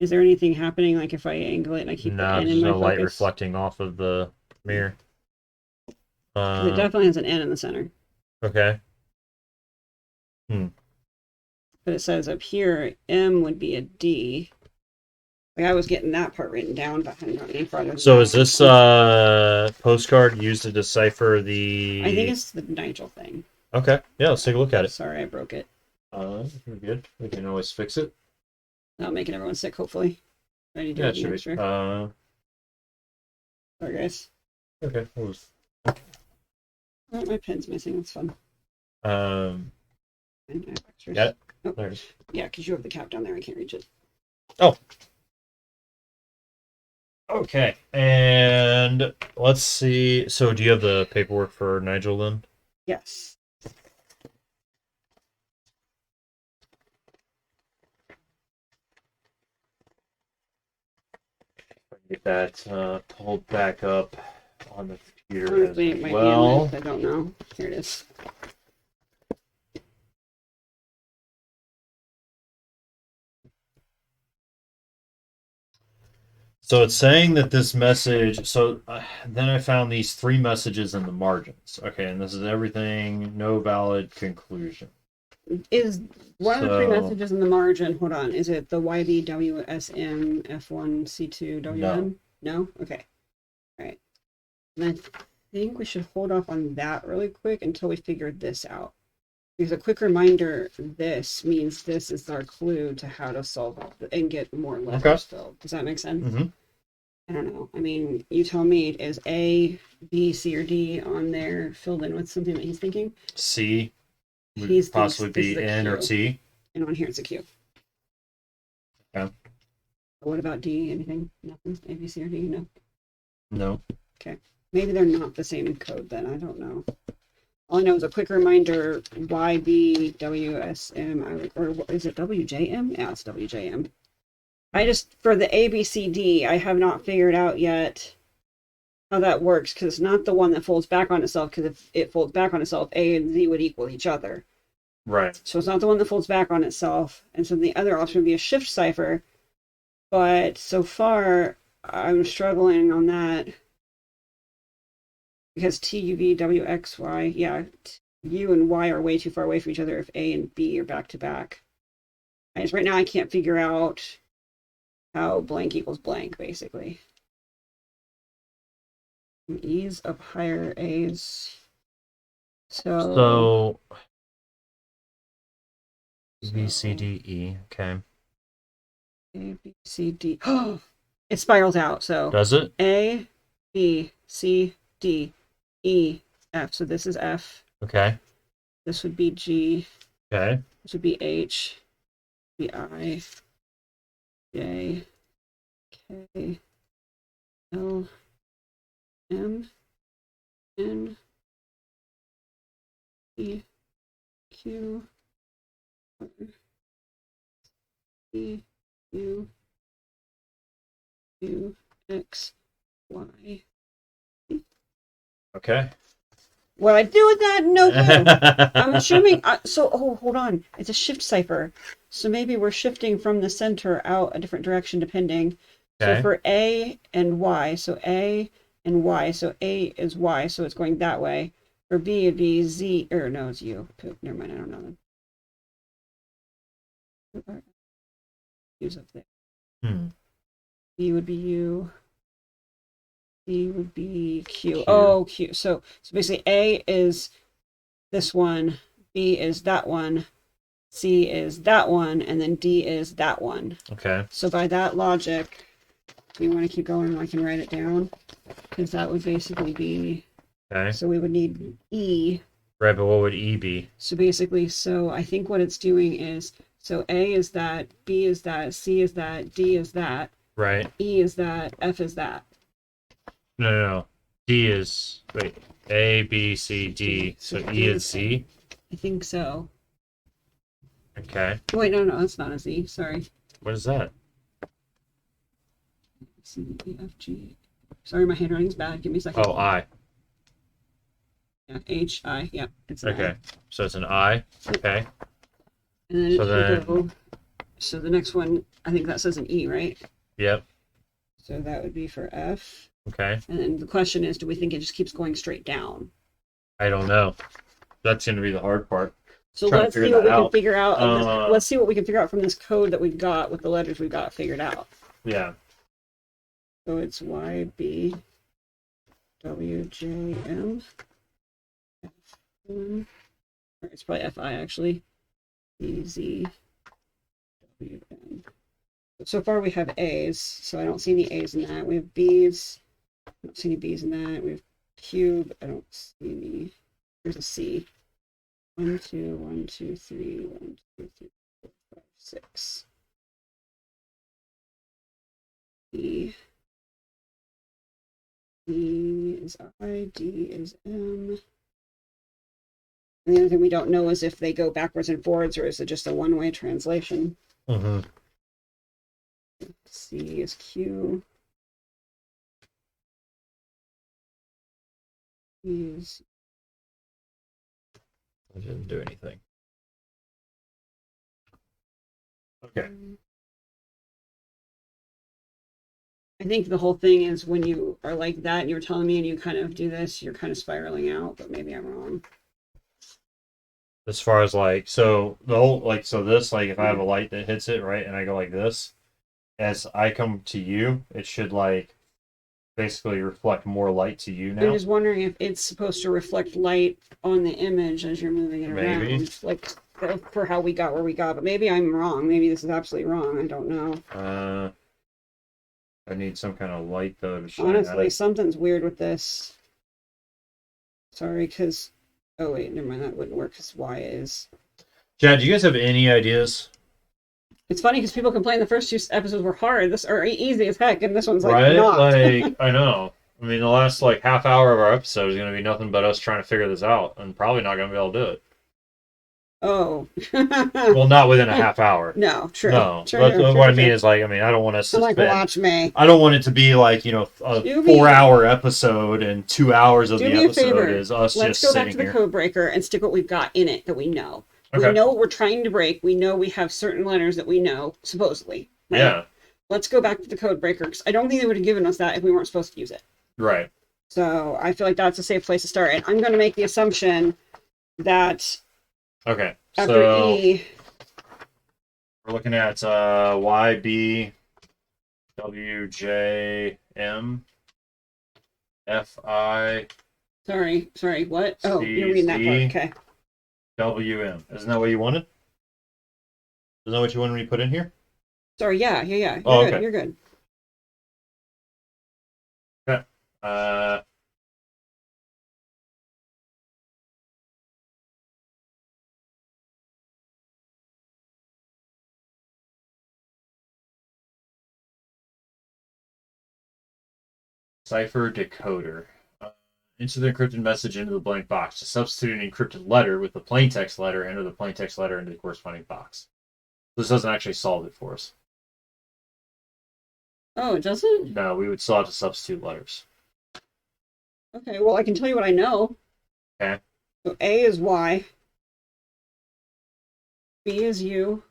Is there anything happening, like if I angle it and I keep the N in my focus? No, there's no light reflecting off of the mirror. It definitely has an N in the center. Okay. But it says up here, M would be a D. Like I was getting that part written down, but I hadn't gotten any farther than So that. is this postcard used to decipher I think the... it's the Nigel thing. Okay, yeah, let's take a look at it. Sorry, I broke it. We're good. We can always fix it. Not making everyone sick, hopefully. I need to Yeah, do it it should be. Sorry, guys. Okay. Oh, my pen's missing. That's fun. And I have extras. got it? Oh, There it is. yeah, because you have the cap down there. I can't reach it. Oh. Okay, and let's see. So, do you have the paperwork for Nigel then? Yes. Get that pulled back up on the computer Honestly, it as might be well. in this. I don't know. Here it is. So it's saying that this message. So then I found these 3 messages in the margins. Okay, and this is everything. No valid conclusion. Is one of the 3 So- messages in the margin? Hold on. Is it the YBWSM F1C2WM? No? Okay. All right. And I think we should hold off on that really quick until we figure this out. Because a quick reminder, this means this is our clue to how to solve it and get more letters filled. Does that make sense? Mm-hmm. I don't know. I mean, you tell me, is A, B, C, or D on there filled in with something that he's thinking? C would He's possibly thinks be this is a N or Q. T. And on here it's a Q. Okay. What about D? Anything? Nothing? A, B, C, or D? No. No. Maybe they're not the same code then. I don't know. All I know is a quick reminder, YBWSM, or is it WJM? Yeah, it's WJM. I just, for the ABCD, I have not figured out yet how that works, because it's not the one that folds back on itself, because if it folds back on itself, A and Z would equal each other. Right. So it's not the one that folds back on itself, and so the other option would be a shift cipher, but so far, I'm struggling on that. Because T, U, V, W, X, Y, yeah, U and Y are way too far away from each other if A and B are back to back. Right now I can't figure out how blank equals blank, basically. E's up higher, A's. So B, C, D, E. Okay. A, B, C, D. Oh, it spirals out. So Does it? A, B, C, D, E, F. So this is F. Okay. This would be G. Okay. This would be H. Be I. J. K. L. M. N. E. Q. R. E. U. U. X. Y. Okay. What I do with that? No clue. I'm assuming. Hold on. It's a shift cipher. So maybe we're shifting from the center out a different direction depending. Okay. So for A and Y, so A and Y, so A is Y, so it's going that way. For B, it'd be Z, or no, it's U. Poop, never mind, I don't know them. U's up there. B would be U. C would be Q. Q. Oh, Q. So basically A is this one, B is that one, C is that one, and then D is that one. Okay. So by that logic, do you want to keep going? I can write it down. Because that would basically be... Okay. So we would need E. Right, but what would E be? So basically, so I think what it's doing is, so A is that, B is that, C is that, D is that. Right. E is that, F is that. No. D is... Wait. A, B, C, D. So E is Z? I think so. Okay. Wait, no, that's not a Z. Sorry. What is that? C, D, E, F, G. Sorry, my handwriting's bad. Give me a second. Oh, I. Yeah, H, I. Yeah, it's an Okay. I. So it's an I. Okay. And then So then- so the next one, I think that says an E, right? Yep. So that would be for F. Okay. And then the question is, do we think it just keeps going straight down? I don't know. That's going to be the hard part. So Trying to let's figure see what that we can out. figure out. Let's see what we can figure out from this code that we've got with the letters we've got figured out. Yeah. So it's YB WJM. Or it's probably FI actually. BZWM. So far we have A's, so I don't see any A's in that. We have B's. I don't see any B's in that. We have cube. I don't see any. There's a C. 1, 2, 1, 2, 3, 1, 2, 3, 4, 5, 6. E. D is I. D is M. And the other thing we don't know is if they go backwards and forwards, or is it just a one-way translation? Mm-hmm. C is Q. E is I didn't do anything. Okay. I think the whole thing is when you are like that and you're telling me and you kind of do this, you're kind of spiraling out, but maybe I'm wrong. As far as like, so the whole, like, so this, like, if I have a light that hits it, right, and I go like this, as I come to you, it should, like, basically reflect more light to you I'm now. just wondering if it's supposed to reflect light on the image as you're moving it Maybe. around, like for how we got where we got. But maybe I'm wrong. Maybe this is absolutely wrong. I don't know. I need some kind of light, though, to shine at Honestly, it. something's weird with this. Sorry, because... Oh, wait, never mind. That wouldn't work because Y is... Chad, do you guys have any ideas? It's funny because people complain the first two episodes were hard, this are easy as heck, and this one's like Right? not. Like, I know. I mean, the last, like, half hour of our episode is going to be nothing but us trying to figure this out, and probably not going to be able to do it. Oh. Well, not within a half hour. No, true. No. True, But true, what I true. mean is, like, I mean, I don't want to I'm like, suspend. watch me. I don't want it to be like, you know, a Do me- 4-hour episode and 2 hours of Do the me a episode favor. is us Let's just go back sitting to the here. code breaker and stick what we've got in it that we know. Okay. We know what we're trying to break. We know we have certain letters that we know, supposedly. Right? Yeah. Let's go back to the code breaker because I don't think they would have given us that if we weren't supposed to use it. Right. So I feel like that's a safe place to start. And I'm going to make the assumption that Okay. after So E, we're looking at YB, WJM, FI, sorry, what? Oh, you're reading that part. Okay. WM. Isn't that what you wanted? Isn't that what you wanted me to put in here? Sorry, yeah. You're Oh, good. okay. You're good. Okay. Cipher decoder. Enter the encrypted message into the blank box. To substitute an encrypted letter with the plaintext letter, enter the plaintext letter into the corresponding box. This doesn't actually solve it for us. Oh, it doesn't? No, we would still have to substitute letters. Okay, well, I can tell you what I know. Okay. So A is Y. B is U.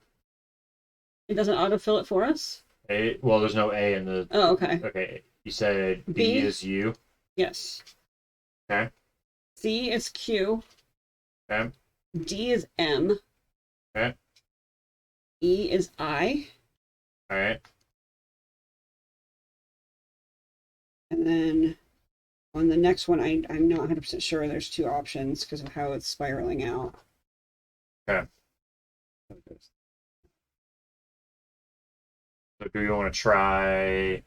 It doesn't autofill it for us? A. Well, there's no A in the. Oh, okay. Okay. You said B B? is U. Yes. Okay. C is Q. Okay. D is M. Okay. E is I. All right. And then on the next one, I'm not 100% sure. There's two options because of how it's spiraling out. Okay. So do you want to try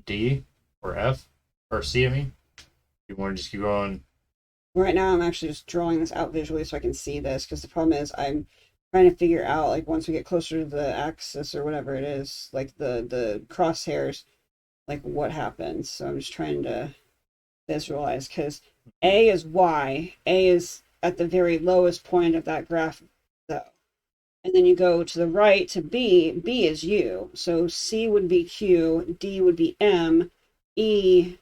D or F or C? I mean, you want to just keep going. Right now, I'm actually just drawing this out visually so I can see this because the problem is I'm trying to figure out, like, once we get closer to the axis or whatever it is, like the crosshairs, like what happens. So I'm just trying to visualize because A is Y. A is at the very lowest point of that graph, though. And then you go to the right to B. B is U. So C would be Q. D would be M. E,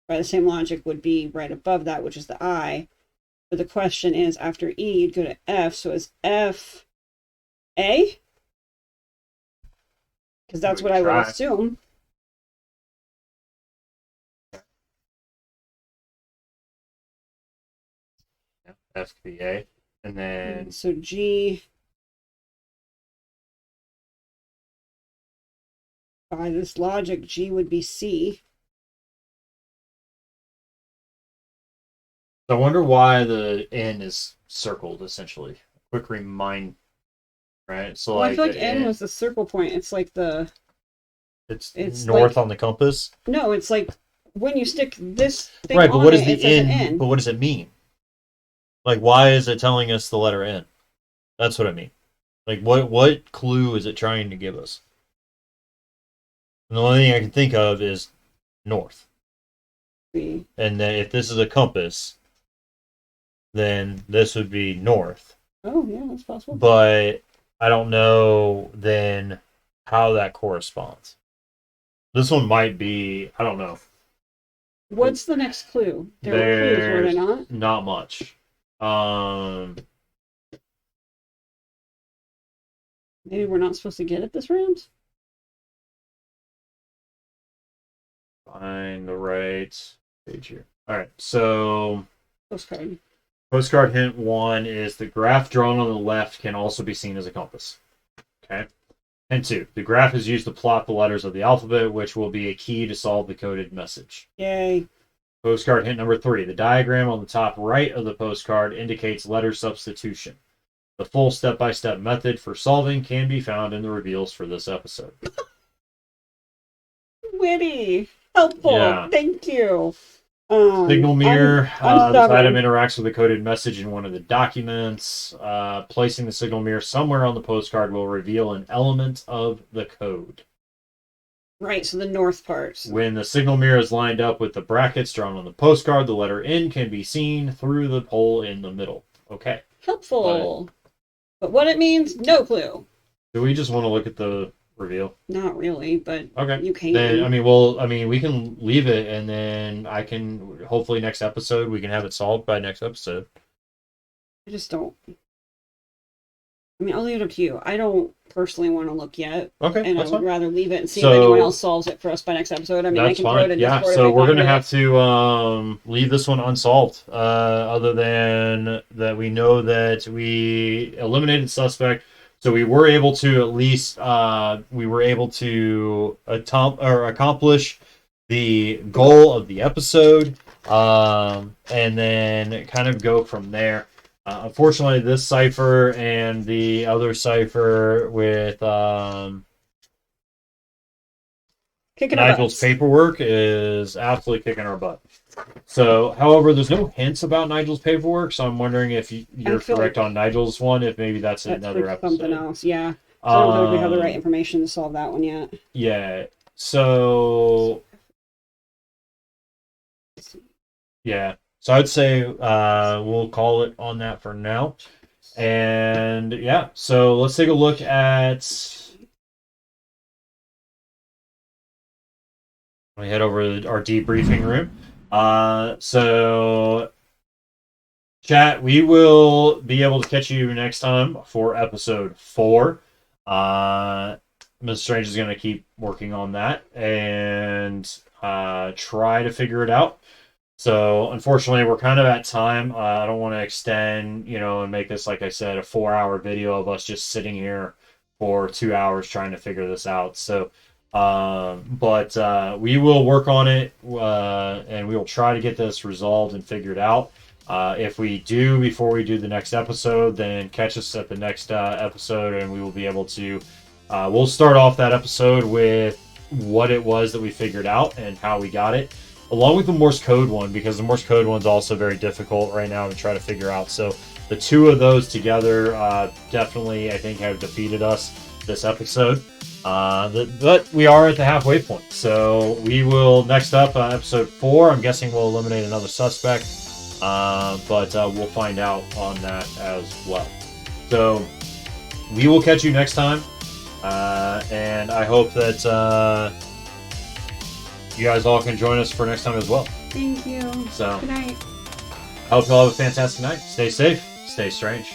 by the same logic, would be right above that, which is the I. But the question is, after E, you'd go to F. So is F A? Because that's what I would assume. F could be A. And then So G. By this logic, G would be C. So I wonder why the N is circled, essentially. Quick remind, right? So Well, I like feel like the N was the circle point. It's like it's north like, on the compass. no, it's like when you stick this thing Right, but on what it, is the it says an N? N. But what does it mean? Like, why is it telling us the letter N? That's what I mean. Like, what clue is it trying to give us? And the only thing I can think of is north. B. And then if this is a compass, then this would be north. Oh, yeah, that's possible. But I don't know then how that corresponds. This one might be, I don't know. What's the next clue? There were clues, were there not? Not much. Maybe we're not supposed to get at this round? Find the right page here. All right, so Postcard. postcard hint 1 is the graph drawn on the left can also be seen as a compass. Okay. Hint 2, the graph is used to plot the letters of the alphabet, which will be a key to solve the coded message. Yay. Postcard hint number 3, the diagram on the top right of the postcard indicates letter substitution. The full step-by-step method for solving can be found in the reveals for this episode. Witty. Helpful. Yeah. Thank you. Signal mirror. I'm This stubborn. item interacts with a coded message in one of the documents. Placing the signal mirror somewhere on the postcard will reveal an element of the code. Right, so the north part. When the signal mirror is lined up with the brackets drawn on the postcard, the letter N can be seen through the hole in the middle. Okay. Helpful. But what it means, no clue. Do we just want to look at the reveal? Not really, but Okay. you can. Then, we can leave it, and then I can, hopefully next episode, we can have it solved by next episode. I just don't. I mean, I'll leave it up to you. I don't personally want to look yet. Okay, And I that's would fine. rather leave it and see So- if anyone else solves it for us by next episode. I mean, I That's can throw it fine. in Yeah, Discord. so if we're they gonna find have to leave this one unsolved. Other than that, we know that we eliminated suspect, so we were able to at least accomplish the goal of the episode, and then kind of go from there. Unfortunately, this cipher and the other cipher with Kicking our Nigel's butts. paperwork is absolutely kicking our butt. So, however, there's no hints about Nigel's paperwork, so I'm wondering if you're feel correct like on Nigel's one, if maybe that's That's another for episode. something else, yeah. So I don't know if we have the right information to solve that one yet. Yeah. So, yeah. So I'd say we'll call it on that for now. And yeah, so let's take a look at. We head over to our debriefing room. So, chat, we will be able to catch you next time for episode 4. Ms. Strange is going to keep working on that and try to figure it out. So, unfortunately, we're kind of at time. I don't want to extend, and make this, like I said, a 4-hour video of us just sitting here for 2 hours trying to figure this out. So, but we will work on it, and we will try to get this resolved and figured out. If we do before we do the next episode, then catch us at the next episode, and we will be able to. We'll start off that episode with what it was that we figured out and how we got it, along with the Morse code one, because the Morse code one's also very difficult right now to try to figure out. So the two of those together definitely, I think, have defeated us this episode. But we are at the halfway point. So we will, next up, episode 4, I'm guessing we'll eliminate another suspect. But we'll find out on that as well. So we will catch you next time. And I hope that you guys all can join us for next time as well. Thank you. So, Good night. I hope you all have a fantastic night. Stay safe. Stay strange.